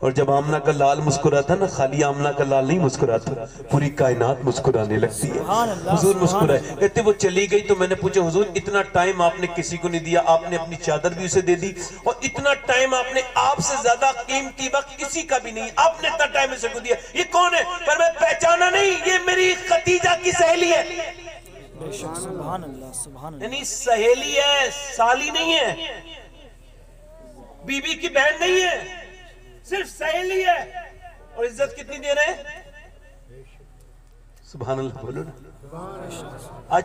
और जब आमना का लाल मुस्कुराता ना, खाली आमना का लाल नहीं मुस्कुराता, पूरी कायनात मुस्कुराने लगती है। हुजूर मुस्कुराए। कहते वो चली गई तो मैंने पूछा हुजूर इतना टाइम आपने किसी को नहीं दिया, आपने अपनी चादर भी उसे दे दी और इतना टाइम आपने आपसे ज्यादा कीमती वक्त किसी का भी नहीं, आपने इतना टाइम इसे को दिया, ये कौन है? पर मैं पहचाना नहीं, ये मेरी खतीजा की सहेली है। सुभान अल्लाह सुभान अल्लाह। यानी सहेली है, साली नहीं है, बीबी की बहन नहीं है, सिर्फ सहेली है। और इज्जत कितनी दे रहे हैं? सुभान अल्लाह बोलो ना। आज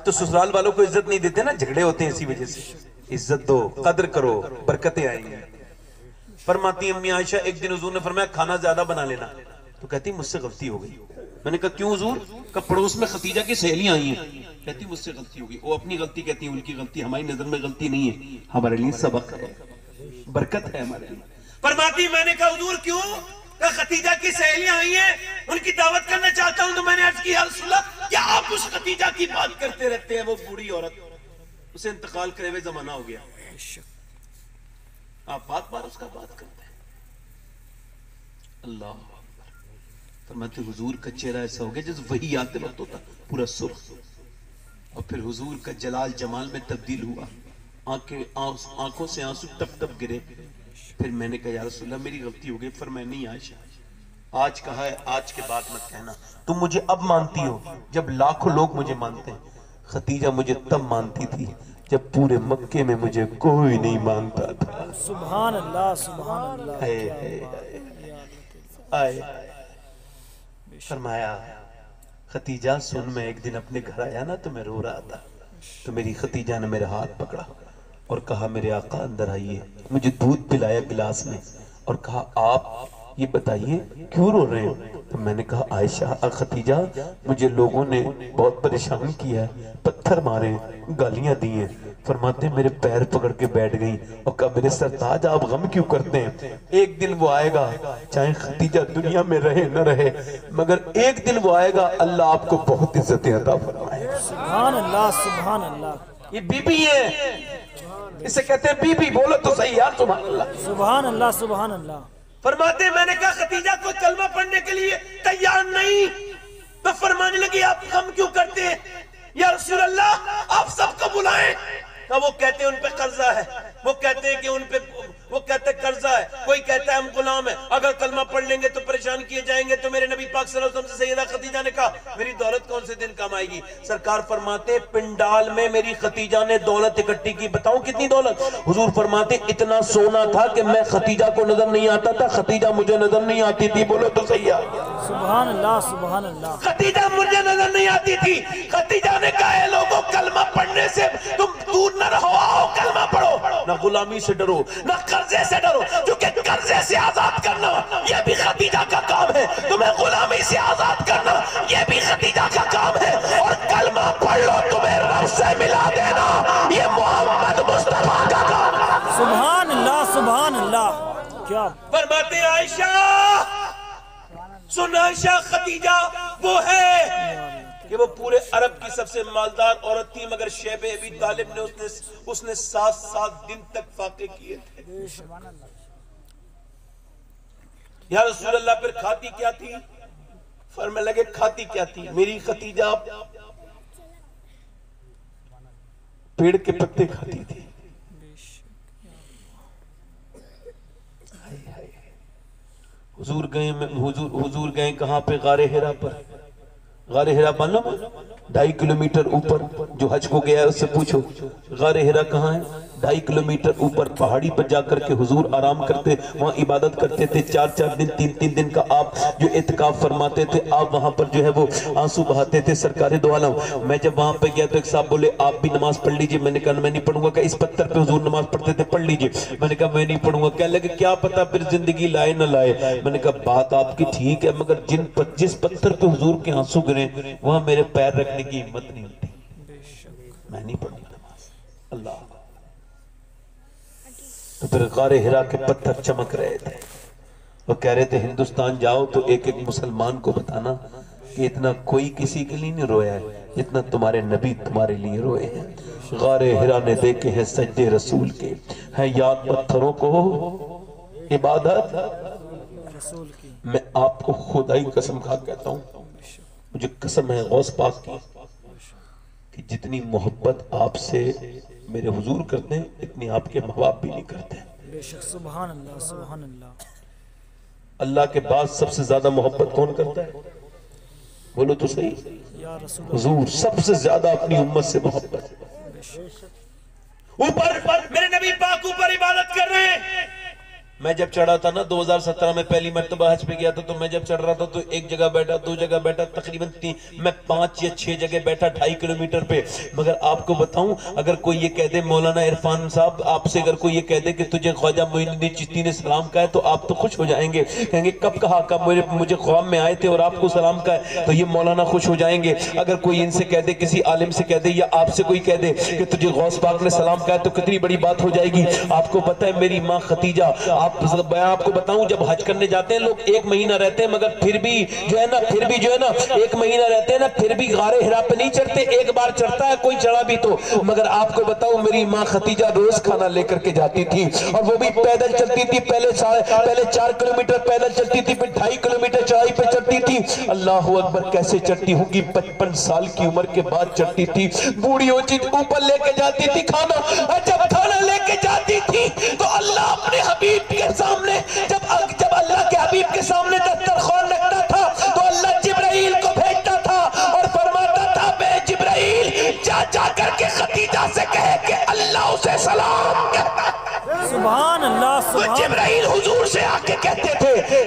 तो ससुराल वालों को इज्जत नहीं देते ना, झगड़े होते हैं इसी वजह से। इज्जत दो, कदर करो, बरकतें आएंगी। फरमाती अम्मी आयशा एक दिन हुजूर ने फरमाया खाना ज्यादा बना लेना। तो कहती मुझसे गलती हो गई। मैंने कहा क्यों हुजूर? का पड़ोस में खतीजा की सहेलियां आई हैं। कहती मुझसे गलती हो गई। वो अपनी गलती कहती है, उनकी गलती, हमारी नजर में गलती नहीं है, हमारे लिए सबक है, बरकत है हमारे लिए। फरमाती मैंने कहा हुजूर क्यों? का खतीजा की सहेलियां आई हैं, उनकी दावत करना चाहता हूं। तो मैंने अर्ज की रसूलल्लाह क्या आप उस खतीजा की बात करते रहते हैं? वो बूढ़ी औरत, उसे इंतकाल करे हुए जमाना हो गया, आप बात बार उसका बात करते हैं। अल्लाह फरमाते हुजूर का चेहरा ऐसा हो गया जैसे वही आते वक्त होता, पूरा सुर्ख, और फिर हुजूर का जलाल जमाल में तब्दील हुआ। आंखों से आंसू टप टप गिरे। फिर मैंने कहा या रसूल अल्लाह मेरी गलती हो गई। फिर मैं नहीं आयशा, आज कहा है, आज के बाद मत कहना। तुम मुझे अब मानती हो जब लाखों लोग मुझे मानते हैं। खतीजा मुझे तब मानती थी जब पूरे मक्के में मुझे कोई नहीं मानता था। सुभान अल्लाह, सुभान अल्लाह। आए फरमाया खतीजा सुन, मैं एक दिन अपने घर आया ना तो मैं रो रहा था, तो मेरी खतीजा ने मेरा हाथ पकड़ा और कहा मेरे आका अंदर आइए। मुझे दूध पिलाया गिलास में और कहा आप ये बताइए क्यों रो रहे हो। तो मैंने कहा आयशा खतीजा मुझे लोगों ने बहुत परेशान किया है, पत्थर मारे, गालियां दी हैं। फरमाते मेरे पैर पकड़ के बैठ गई और कहा मेरे सरताज आप गम क्यों करते हैं, एक दिन वो आएगा चाहे खतीजा दुनिया में रहे न रहे, मगर एक दिन वो आएगा अल्लाह आपको बहुत इज्जतें अता फरमाएगा। सुभान अल्लाह, सुभान अल्लाह। ये बीबी है, इसे कहते हैं बीबी, बोलो तो सही यार सुभान अल्लाह, सुभान अल्लाह, सुभान अल्लाह। फरमाते मैंने कहा खतीजा को कलमा पढ़ने के लिए तैयार नहीं, तो फरमाने लगी आप गम क्यों करते हैं या रसूल अल्लाह आप सबको बुलाएं। तो वो कहते हैं उन पे कर्जा है, वो कहते हैं कि उन पे वो कहते कर्जा है, कोई कहता है हम गुलाम है, अगर कलमा पढ़ लेंगे तो परेशान किए जाएंगे। तो मेरे नबी पाक सल्लल्लाहु अलैहि वसल्लम से सैयदा खतीजा ने कहा मेरी दौलत कौन से दिन काम आएगी। सरकार फरमाते पिंडाल में मेरी खतीजा ने दौलत इकट्ठी की। बताऊं कितनी दौलत। हुजूर फरमाते इतना सोना था कि मैं खतीजा को नजर नहीं आता था, खतीजा मुझे नजर नहीं आती थी। बोलो तो सही है। सुभान अल्लाह, सुभान अल्लाह। खतीजा मुझे नजर नहीं आती थी। खतीजा ने कहा लोगों कलमा पढ़ने से तुम दूर न रहो, आओ कलमा पढ़ो, ना गुलामी से डरो ना कर्जे से डरो, क्योंकि कर्जे से आजाद करना यह भी खतीजा का काम है, तुम्हें गुलामी से आजाद करना यह भी खतीजा का काम है, और कलमा पढ़ लो तुम्हें रब से मिला देना ये मोहम्मद मुस्तफा का काम है। सुभान अल्लाह, सुभान अल्लाह। क्या फरमाते आयशा सुन, आयशा खतीजा वो है कि वो पूरे अरब की सबसे मालदार औरत थी, मगर शैबे अबी तालिब ने उसने 7 दिन तक फाके किए थे। या रसूल अल्लाह फिर खाती क्या थी। फरमाने लगे खाती क्या थी। मेरी खतीजा पेड़ के पत्ते खाती थी। हुजूर गए कहां पे, गारे हिरा पर। गारे हिरा मालूम 2.5 किलोमीटर ऊपर, जो हज को गया है उससे पूछो गारे हिरा कहाँ है। 2.5 किलोमीटर ऊपर पहाड़ी पर जाकर के हुजूर आराम करते, वहाँ इबादत करते थे। 4-4 दिन 3-3 दिन का आप जो इत्काफ फरमाते थे, आप वहाँ पर जो है वो आंसू बहाते थे। सरकारे दो आलम, मैं जब वहाँ पे गया तो एक साहब बोले आप भी नमाज पढ़ लीजिए। मैंने कहा मैं नहीं पढ़ूंगा। क्या इस पत्थर पे हुजूर नमाज पढ़ते थे, पढ़ लीजिए। मैंने कहा मैं नहीं पढ़ूंगा। क्या लगे क्या पता फिर जिंदगी लाए न लाए। मैंने कहा बात आपकी ठीक है, मगर जिस पत्थर पे हुजूर के आंसू गिरे वहां मेरे पैर रखने की हिम्मत नहीं होती, मैं नहीं पढ़ूंगा नमाज। अल्लाह। तो फिर गारे हिरा के पत्थर चमक रहे थे, वो कह रहे थे हिंदुस्तान जाओ तो एक एक मुसलमान को बताना कि इतना कोई किसी के लिए नहीं रोया है जितना तुम्हारे नबी तुम्हारे लिए रोए हैं। गारे हिरा ने देखे हैं सज्जे रसूल के, हैं याद पत्थरों को इबादत रसूल की। मैं आपको खुदाई कसम खा कहता हूँ, मुझे कसम है गौस पाक की कि जितनी मोहब्बत आपसे मेरे हुजूर करते हैं इतनी आपके माँ बाप भी नहीं करते। बेशक। सुभान अल्लाह, सुभान अल्लाह। अल्लाह के बाद सबसे ज्यादा मोहब्बत कौन करता है, बोलो तो सही। या रसूल हुजूर सबसे ज्यादा अपनी उम्मत से मोहब्बत। ऊपर मेरे नबी पाक ऊपर इबादत कर रहे हैं। मैं जब चढ़ा था ना 2017 में पहली मर्तबा हज पे गया था, तो मैं जब चढ़ रहा था तो एक जगह बैठा, 2 जगह बैठा, तकरीबन मैं 5 या 6 जगह बैठा 2.5 किलोमीटर पे। मगर आपको बताऊं, अगर कोई ये कह दे मौलाना इरफान साहब आपसे अगर कोई ये कह दे कि तुझे ख्वाजा मोइनुद्दीन चिश्ती ने सलाम कहा है तो आप तो खुश हो जाएंगे, कहेंगे कब कहा, कब मुझे ख्वाब में आए थे और आपको सलाम कहा है, तो ये मौलाना खुश हो जाएंगे। अगर कोई इनसे कह दे, किसी आलिम से कह दे या आपसे कोई कह दे कि तुझे गौस पाक ने सलाम कहा है तो कितनी बड़ी बात हो जाएगी। आपको पता है मेरी माँ खतीजा, मैं आपको बताऊं जब हज करने जाते हैं लोग 1 महीना रहते हैं, मगर फिर भी जो है ना 1 महीना रहते हैं ना, फिर भी गारे हिरा पे नहीं चढ़ते। एक बार चढ़ता है कोई चढ़ा भी तो, मगर आपको बताऊं मेरी माँ खतीजा रोज खाना लेकर के जाती थी और वो भी पैदल चलती थी। पहले 4 किलोमीटर पैदल चलती थी, फिर 2.5 किलोमीटर चढ़ाई पे चढ़ती चढ़ती थी। अल्लाह अकबर, कैसे चढ़ती होगी? 55 साल की उम्र के बाद चढ़ती थी। बूढ़ी होती ऊपर लेके जाती थी खाना, जब खाना लेके जाती थी तो अल्लाह अपने हबीब के सामने, जब अल्लाह के हबीब के सामने दस्तरखान रखता था तो अल्लाह जिब्राइल को भेजता था और फरमाता था, बे जिब्राइल जा करके खदीजा से कहे कि अल्लाह उसे सलाम कहता है। सुभान अल्लाह, तो जिब्राइल हुजूर से आके कहते थे, ए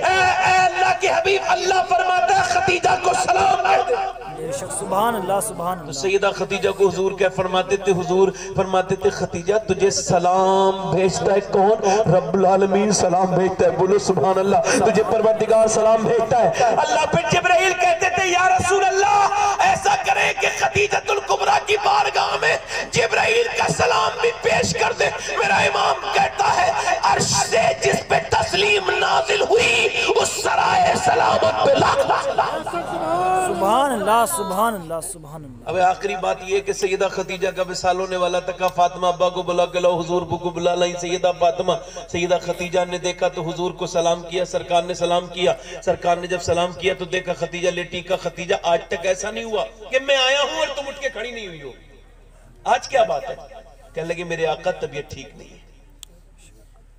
अल्लाह के हबीब, अल्लाह फरमाता है खदीजा को सलाम कह दे। बेशक, सुभान अल्लाह, सुभान अल्लाह। सैयदा खदीजा को हुजूर क्या फरमाते थे? हुजूर फरमाते थे, खदीजा तुझे सलाम भेजता है कौन? रब्बुल आलमीन सलाम भेजता है। बोलो सुभान अल्लाह। तुझे परवरदिगार सलाम भेजता है। अल्लाह फिर जिब्राइल कहते थे, या रसूल अल्लाह, ऐसा करें कि खदीजतुल कुबरा की बारगाह में जिब्राइल का सलाम भी पेश कर दे। मेरा इमाम कहता है, अर्श से जिस पे तस्लीम नाजिल हुई उस सराय सलामत पे लाख सुभान अल्लाह, सुभान अल्लाह, सुभान अल्लाह। अब आखिरी बात यह कि सैयदा खदीजा का विसाल होने वाला था। फातिमा अब्बा को बुला के लो, हुजूर को बुला लाई। सैयदा फातिमा, सैयदा खदीजा ने देखा तो हुजूर को सलाम किया, सरकार ने सलाम किया। सरकार ने जब सलाम किया तो देखा खदीजा लेटी का। खदीजा, आज तक ऐसा नहीं हुआ कि मैं आया हूं और तुम उठ के खड़ी नहीं हुई हो, आज क्या बात है? कहने लगी, मेरे आका तबीयत ठीक नहीं है।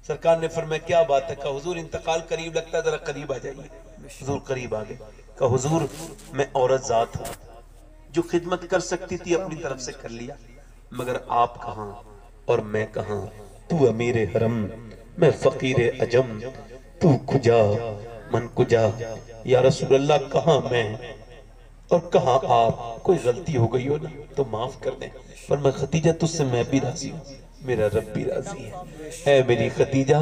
सरकार ने फरमाया, क्या बात है? कहा, हुजूर इंतकाल करीब लगता है, जरा करीब आ जाइए। हुजूर करीब आ गए। कहा, हुजूर मैं औरत जात हूं, जो खिदमत कर सकती थी अपनी तरफ से कर लिया, मगर आप कहां और मैं कहां? तू अमीर हरम, मैं फकीर अजम, तू कुजा मन कुजा। या रसूल अल्लाह, कहां मैं और कहां आप? कोई गलती हो गई हो ना तो माफ कर दें। पर मैं खदीजा, तुझसे मैं भी राजी हूं, मेरा रब भी राजी है। ऐ मेरी खदीजा,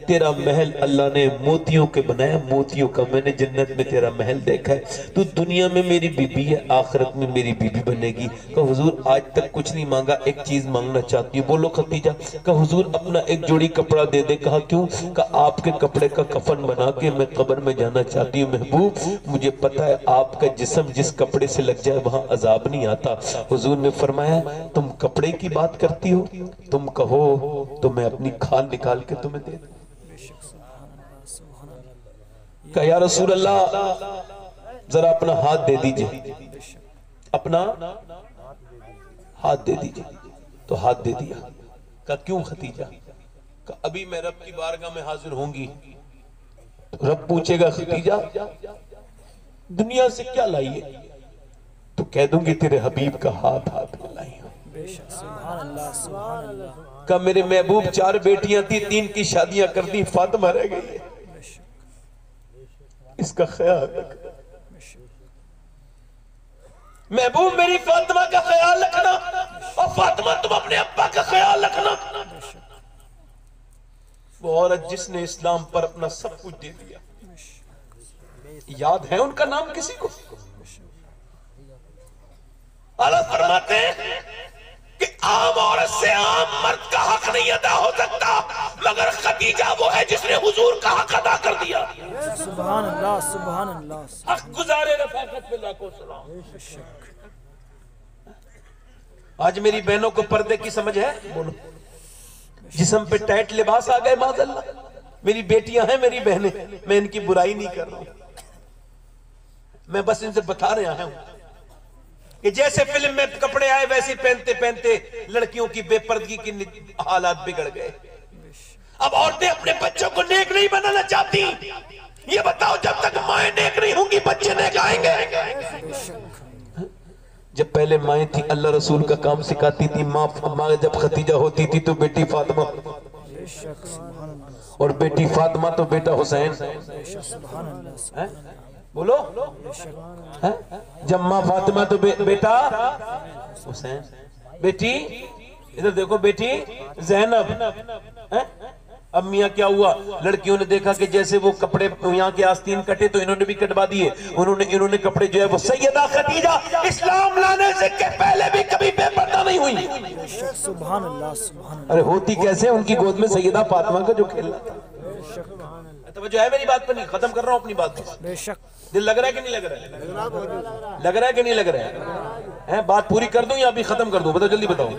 तेरा महल अल्लाह ने मोतियों के बनाया, मोतियों का। मैंने जन्नत में तेरा महल देखा है। तू दुनिया में मेरी बीबी है, आखिरत में मेरी बीबी बनेगी। कहा, हुजूर आज तक कुछ नहीं मांगा, एक चीज मांगना चाहती हूँ। बोलो खदीजा। कहा, हुजूर अपना एक जोड़ी कपड़ा दे दे। कहा, क्यों? कहा, आपके कपड़े का कफन बना के मैं कब्र में जाना चाहती हूँ। महबूब, मुझे पता है आपका जिस्म जिस कपड़े से लग जाए वहां अजाब नहीं आता। हुजूर ने फरमाया, तुम कपड़े की बात करती हो, तुम कहो तो मैं अपनी खाल निकाल के तुम्हें दे दूं। कहा, या रसूल अल्लाह, जरा अपना हाथ दे दीजिए, अपना हाथ दे दीजिए। तो हाथ दे दिया। कहा, क्यों खदीजा? कहा, अभी मैं रब की बारगाह में हाजिर होंगी तो रब पूछेगा, खदीजा दुनिया से क्या लाई है? तो कह दूंगी तेरे हबीब का हाथ हाथ में लाई हूं। सुभान अल्लाह, सुभान अल्लाह। का मेरे महबूब 4 बेटियां थी, 3 की शादियां कर दी, फातिमा रह गई है, इसका ख्याल रखना। महबूब मेरी फातिमा का ख्याल रखना, और फातिमा तुम अपने अब्बा का ख्याल रखना। वो औरत जिसने इस्लाम पर अपना सब कुछ दे दिया, याद है उनका नाम किसी को? अल्लाह फरमाते हैं कि आम औरत से आम मर्द का हक नहीं अदा हो सकता, मगर खदीजा वो है जिसने हुजूर का हक अदा कर दिया। सुभान अल्लाह, सुभान अल्लाह। हक गुजारे रफाकत पे लाखों सलाम। आज मेरी बहनों को पर्दे की समझ है? बोलो। जिस्म पे टाइट लिबास आ गए माज़अल्लाह। मेरी बेटियां हैं, मेरी बहनें, मैं इनकी बुराई नहीं कर रहा हूं, मैं बस इनसे बता रहा हूं कि जैसे फिल्म में कपड़े आए वैसे पहनते पहनते लड़कियों की बेपर्दगी की हालात बिगड़ गए। अब औरतें अपने बच्चों को नेक नहीं बनाना चाहती। ये बताओ, जब तक माएं नेक नहीं होंगी बच्चे नेक आएंगे? जब पहले माएं थी अल्लाह रसूल का काम सिखाती थी। माँ जब खदीजा होती थी तो बेटी फातिमा, और बेटी फातिमा तो बेटा हुसैन। बोलो है? जब माँ फातिमा तो बेटा हुसैन। बेटी इधर देखो, बेटी ज़ैनब। अब मियाँ क्या हुआ, लड़कियों ने देखा कि जैसे वो कपड़े यहाँ के आस्तीन कटे तो इन्होंने भी कटवा दिए। इन्होंने कपड़े जो है वो सैयदा खदीजा इस्लाम लाने से के पहले भी कभी बेपर्दा नहीं हुई। सुभान अल्लाह, सुभान अल्लाह। अरे होती कैसे, उनकी गोद में सैयदा फातिमा का जो खेलना था। तो जो है मेरी बात पर नहीं, खत्म कर रहा हूँ अपनी बात को। बेशक। दिल लग रहा है कि नहीं लग रहा है? लग रहा है कि नहीं लग रहा है? बात पूरी कर दूं या अभी खत्म कर दूं? बताओ, जल्दी बताओ।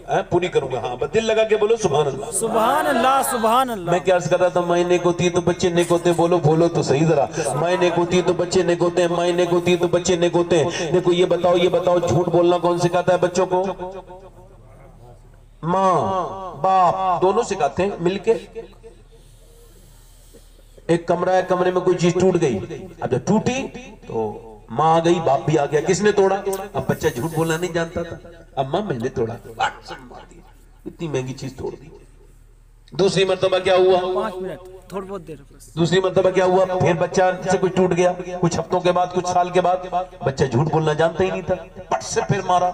पूरी करूंगा। हाँ बस दिल लगा के बोलो सुभान अल्लाह। सुभान अल्लाह सुभान अल्लाह। मैं क्या अर्ज कर रहा था, माँ नेक होती है तो बच्चे नेक होते हैं। बोलो बोलो तो सही जरा, माँ नेक होती है तो बच्चे नेक होते हैं, माँ नेक होती है तो बच्चे नेक होते हैं। देखो ये बताओ झूठ बोलना कौन सिखाता है बच्चों को? माँ बाप दोनों सिखाते हैं मिलके। एक कमरा है, कमरे में कोई चीज टूट गई, अब जब टूटी तो माँ आ गई, बाप भी आ गया, किसने तोड़ा? अब बच्चा झूठ बोलना नहीं जानता था, अब माँ मैंने तोड़ा, इतनी महंगी चीज तोड़ दी। दूसरी मर्तबा क्या हुआ? 5 मिनट थोड़ी बहुत देर बस। दूसरी मर्तबा क्या हुआ? फिर बच्चा से कुछ टूट गया, कुछ हफ्तों के बाद, कुछ साल के बाद, बच्चा झूठ बोलना जानता ही नहीं था, पट से फिर मारा।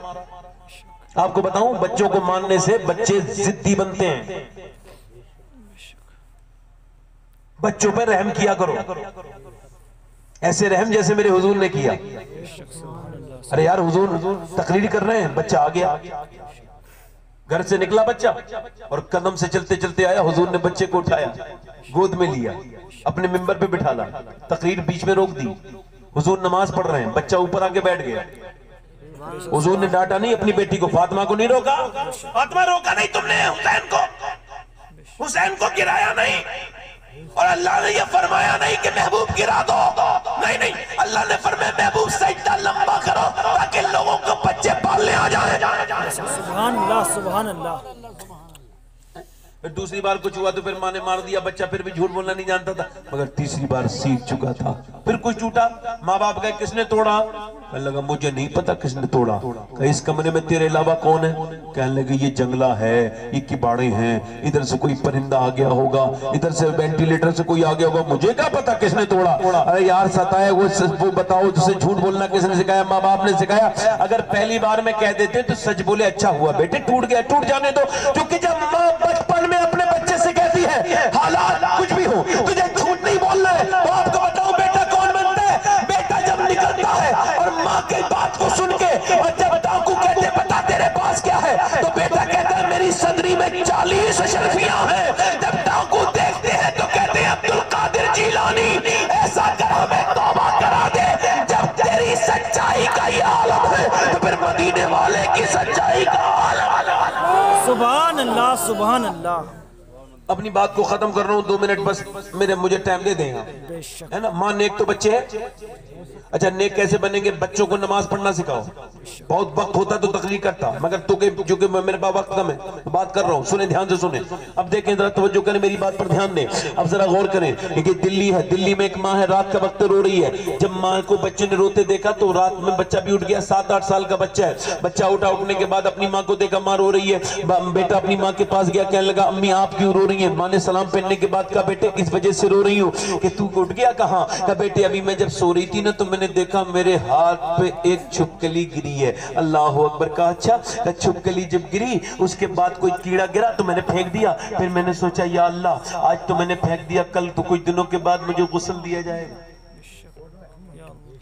आपको बताऊं, बच्चों को मारने से बच्चे जिद्दी बनते हैं। बच्चों पर रहम किया करो, ऐसे रहम जैसे मेरे हुजूर ने किया। अरे यार हुजूर तकरीर कर रहे हैं, बच्चा आ गया, घर से निकला बच्चा और कदम से चलते चलते आया, हुजूर ने बच्चे को उठाया, गोद में लिया, अपने मिंबर पे बिठाला, तकरीर बीच में रोक दी। हुजूर नमाज पढ़ रहे हैं, बच्चा ऊपर आके बैठ गया। हुजूर ने डांटा नहीं अपनी बेटी को, फातिमा को नहीं रोका, फातिमा रोका नहीं तुमने हुसैन को गिराया नहीं, और अल्लाह ने यह फरमाया नहीं कि महबूब गिरा दो, नहीं, अल्लाह ने फरमाया महबूब सजदा लंबा करो ताकि लोगों को बच्चे पालने आ जाए। सुभान अल्लाह सुभान अल्लाह। फिर दूसरी बार कुछ हुआ तो फिर माँ ने मार दिया, बच्चा फिर भी झूठ बोलना नहीं जानता था, मगर तीसरी बार सीख चुका था। फिर कुछ टूटा, माँ बाप गए, किसने तोड़ा? कहने लगा मुझे नहीं पता किसने तोड़ा। कहा इस कमरे में तेरे अलावा कौन है? कहने लगे ये जंगला है, ये किबाड़े हैं, इधर से कोई परिंदा आ गया होगा, इधर से वेंटिलेटर से कोई आ गया होगा, मुझे क्या पता किसने तोड़ा। अरे यार सताए वो बताओ, तुझसे झूठ बोलना किसने सिखाया? माँ बाप ने सिखाया। अगर पहली बार में कह देते तो सच बोले, अच्छा हुआ बेटे टूट गया, टूट जाने दो। क्योंकि जब माँ बचपन में अपने बच्चे से कहती है हालात कुछ भी हो तुझे झूठ नहीं बोलना है, तो आपको बताऊं बेटा कौन बनता है? बेटा जब निकलता है और माँ की बात को सुन के, और जब डाकू कहते बता तेरे पास क्या है, तो बेटा कहता है मेरी सदरी में 40 अशरफियां हैं। जब डाकू देखते हैं तो कहते हैं अब्दुल कादिर जीलानी ऐसा कर हमें तौबा करा दे। जब तेरी सच्चाई का ये आलम है तो फिर मदीने वाले की सच्चाई का आलम। सुभान अल्लाह सुभान अल्लाह। अपनी बात को खत्म कर रहा हूँ, 2 मिनट बस मुझे टाइम दे दें, है ना। माँ नेक तो बच्चे हैं। अच्छा नेक कैसे बनेंगे? बच्चों को नमाज पढ़ना सिखाओ। बहुत वक्त होता तो तकरीर करता, मगर जो कि मेरे पास वक्त कम है तो बात कर रहा हूँ, सुने ध्यान से सुने। अब देखें जरा, तवज्जो करें, मेरी बात पर ध्यान दें। अब जरा गौर करें कि दिल्ली है, दिल्ली में एक माँ है, रात का वक्त रो रही है। जब माँ को बच्चे ने रोते देखा तो रात में बच्चा भी उठ गया, 7-8 साल का बच्चा है। बच्चा उठा, उठने के बाद अपनी माँ को देखा माँ रो रही है। बेटा अपनी माँ के पास गया, कहने लगा अम्मी आप क्यों रो रही है? माँ ने सलाम पहनने के बाद कहा बेटे किस वजह से रो रही हूँ? कि तू उठ गया कहाँ? कहा बेटे अभी मैं जब सो रही थी ना तो मैंने देखा मेरे हाथ पे एक छिपकली गिरी है। अल्लाह अकबर। कहा अच्छा, छिपकली जब गिरी उसके बाद कोई कीड़ा गिरा तो मैंने फेंक दिया। फिर मैंने सोचा या अल्लाह आज तो मैंने फेंक दिया, कल तो कुछ दिनों के बाद मुझे गुस्ल दिया जाएगा।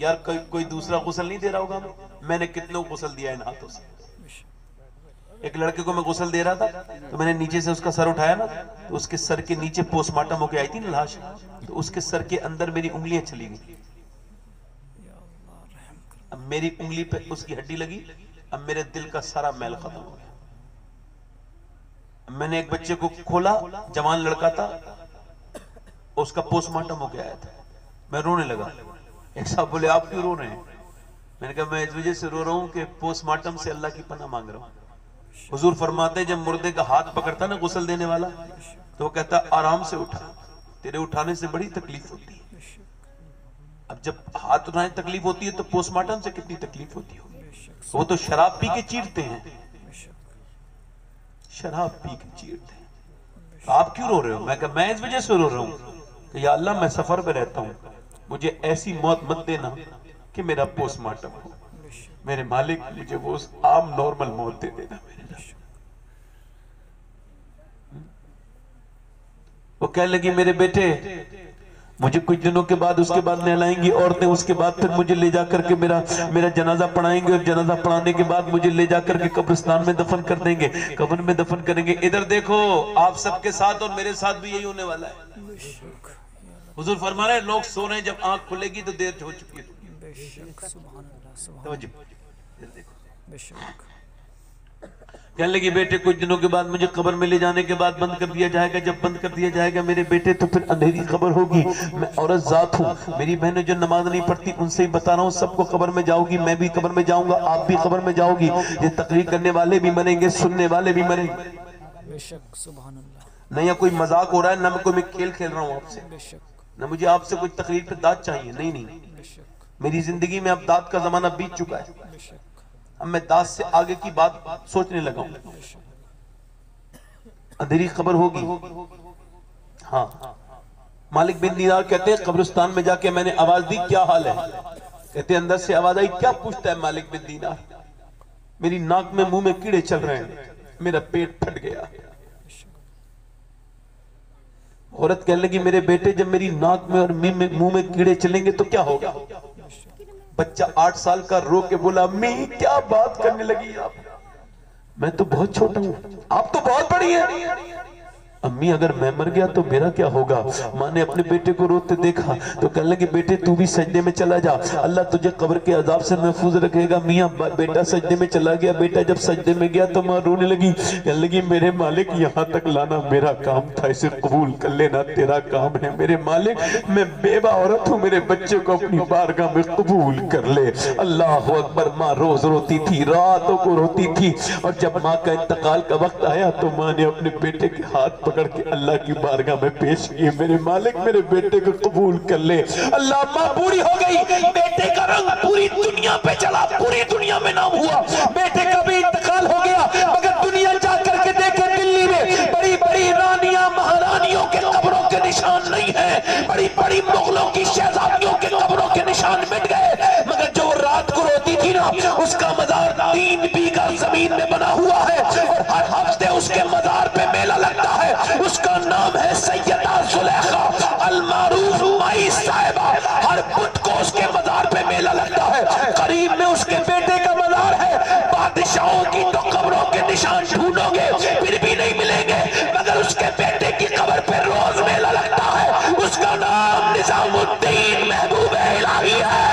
यार कोई दूसरा गुस्ल नहीं दे रहा होगा? मैंने कितनों गुस्ल दिया इन हाथों से। एक लड़के को मैं गुस्ल दे रहा था तो मैंने नीचे से उसका सर उठाया ना, तो उसके सर के नीचे पोस्टमार्टम होके आई थी ना लाश, तो उसके सर के अंदर मेरी उंगलियां चली गई। अब मेरी उंगली पे उसकी हड्डी लगी, अब मेरे दिल का सारा मैल खत्म हो गया। मैंने एक बच्चे को खोला, जवान लड़का था, उसका पोस्टमार्टम होके आया था। मैं रोने लगा। एक साहब बोले आप क्यों रो रहे हैं? मैंने कहा मैं इस वजह से रो रहा हूं कि पोस्टमार्टम से अल्लाह की पनाह मांग रहा हूं। हुजूर फरमाते जब मुर्दे का हाथ पकड़ता ना गुस्ल देने वाला, तो वो कहता आराम से उठा, तेरे उठाने से बड़ी तकलीफ होती है। अब जब हाथ उठाने तकलीफ होती है तो पोस्टमार्टम से कितनी तकलीफ होती है। वो तो शराब पी के चीरते हैं, शराब पी के चीरते हैं। तो आप क्यों रो रहे हो? मैं कहा मैं इस वजह से रो रहा हूं कि या अल्लाह मैं सफर पे रहता हूं, मुझे ऐसी मौत मत देना कि मेरा पोस्टमार्टम हो। मेरे मालिक मुझे वो आम नॉर्मल मौत दे देना। वो कहने लगी मेरे बेटे मुझे कुछ दिनों के बाद उसके बाद नहलाएंगी औरतें, उसके बाद फिर मुझे ले जाकर के मेरा जनाजा पढ़ाएंगे, और जनाजा पढ़ाने के बाद मुझे ले जाकर के कब्रिस्तान में दफन कर देंगे, कब्र में दफन करेंगे। इधर देखो आप सबके साथ और मेरे साथ भी यही होने वाला है। हुजूर फरमा रहे हैं लोग सो रहे हैं, जब आंख खुलेगी तो देर हो चुकी है। कहने लगी बेटे कुछ दिनों के बाद मुझे कब्र में ले जाने के बाद बंद कर दिया जाएगा, जब बंद कर दिया जाएगा मेरे बेटे तो फिर अंधेरी कब्र होगी। मैं औरत जात हूँ, मेरी बहनें जो नमाज नहीं पढ़ती उनसे ही बता रहा हूँ, सबको कब्र में जाओगी, मैं भी कब्र में जाऊंगा, आप भी कब्र में जाओगी, ये तकरीर करने वाले भी मरेंगे, सुनने वाले भी मरेंगे। बेशक सुभान अल्लाह। नहीं या कोई मजाक हो रहा है, ना मैं कोई खेल खेल रहा हूँ आपसे, बेशक ना मुझे आपसे कोई तकरीर पे दाद चाहिए। नहीं नहीं, बेशक मेरी जिंदगी में अब दाद का जमाना बीत चुका है। बेशक अब मैं दाद से आगे की बात सोचने लगा हूँ। अंधेरी खबर होगी। हाँ, मालिक बिन दीनार कहते हैं कब्रिस्तान में जाके मैंने आवाज दी, क्या हाल है? कहते अंदर से आवाज आई, क्या पूछता है मालिक बिन दीनार? मेरी नाक में मुंह में कीड़े चल रहे हैं, मेरा पेट फट गया। औरत कहने लगी मेरे बेटे जब मेरी नाक में और मुंह में कीड़े चलेंगे तो क्या होगा? बच्चा 8 साल का रो के बोला अम्मी क्या बात करने लगी आप, मैं तो बहुत छोटा हूं, आप तो बहुत बड़ी हैं। अम्मी अगर मैं मर गया तो मेरा क्या होगा? माँ ने अपने बेटे को रोते देखा तो कहने लगे बेटे तू भी सजदे में चला जा, अल्लाह तुझे कब्र के अजाब से महफूज रखेगा। मियाँ बेटा सजदे में चला गया। बेटा जब सजदे में गया तो माँ रोने लगी, कहने लगी मेरे मालिक यहाँ तक लाना मेरा काम था, इसे कबूल कर लेना तेरा काम है। मेरे मालिक मैं बेवा औरत हूँ, मेरे बच्चे को अपनी बारगाह में कबूल कर ले। अल्लाह अकबर। माँ रोज रोती थी, रातों को रोती थी, और जब माँ का इंतकाल का वक्त आया तो माँ ने अपने बेटे के हाथ पकड़ के अल्लाह की बारगाह में पेश किए, मेरे मालिक मेरे बेटे को कबूल कर ले। अल्लाह माँ बूढ़ी हो गई, बेटे का रंग पूरी दुनिया पे चला, पूरी दुनिया में नाम हुआ। बेटे का भी इंतकाल हो गया, मगर दुनिया जाकर के देखे दिल्ली में बड़ी बड़ी रानियां महारानियों के कब्रों के निशान नहीं है, बड़ी बड़ी मुगलों की शहजादियों के कब्रों के निशान मिट गए, मगर जो रात को रोती थी ना उसका मजार 3 बीघा जमीन में बना हुआ है, और हर हफ्ते उसके मजार पे मेला लगता है। उसका नाम है सैयदा जुलेखा अल-मारूफ माई साहिबा। हर बुध को उसके मजार पे मेला लगता है। करीब में उसके बेटे का मजार है। बादशाहों की तो कब्रों के निशान ढूंढोगे फिर भी नहीं मिलेंगे, मगर उसके बेटे की कब्र पे रोज मेला लगता है। उसका नाम निजामुद्दीन महबूब इलाही है।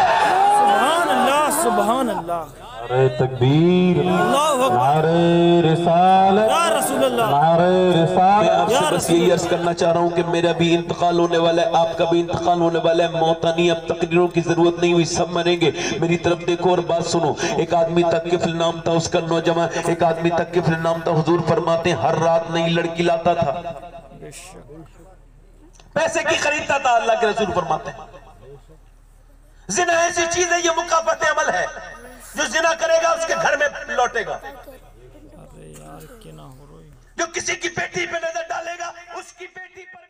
सुभान अल्लाह सुभान अल्लाह। नारे तकबीर, नारे रिसालत, या रसूल अल्लाह, नारे रिसालत। मैं आपसे बस यही अर्ज करना चाह रहा हूँ कि मेरा भी इंतकाल होने वाला है, आपका भी इंतकाल होने वाला है। मौत आनी, अब तकरीरों की जरूरत नहीं हुई, सब मरेंगे। मेरी तरफ देखो और बात सुनो। एक आदमी तकिफल नाम था उसका, नौजवान, एक आदमी तकिफल नाम था। हुजूर फरमाते हर रात नई लड़की लाता था, पैसे की खरीदता था। अल्लाह के रसूल फरमाते हैं जिना ऐसी चीज है, ये मुकाफत अमल है, जो जिना करेगा उसके घर में लौटेगा। अरे यार क्या ना हो रही। जो किसी की बेटी पे नजर डालेगा उसकी बेटी पर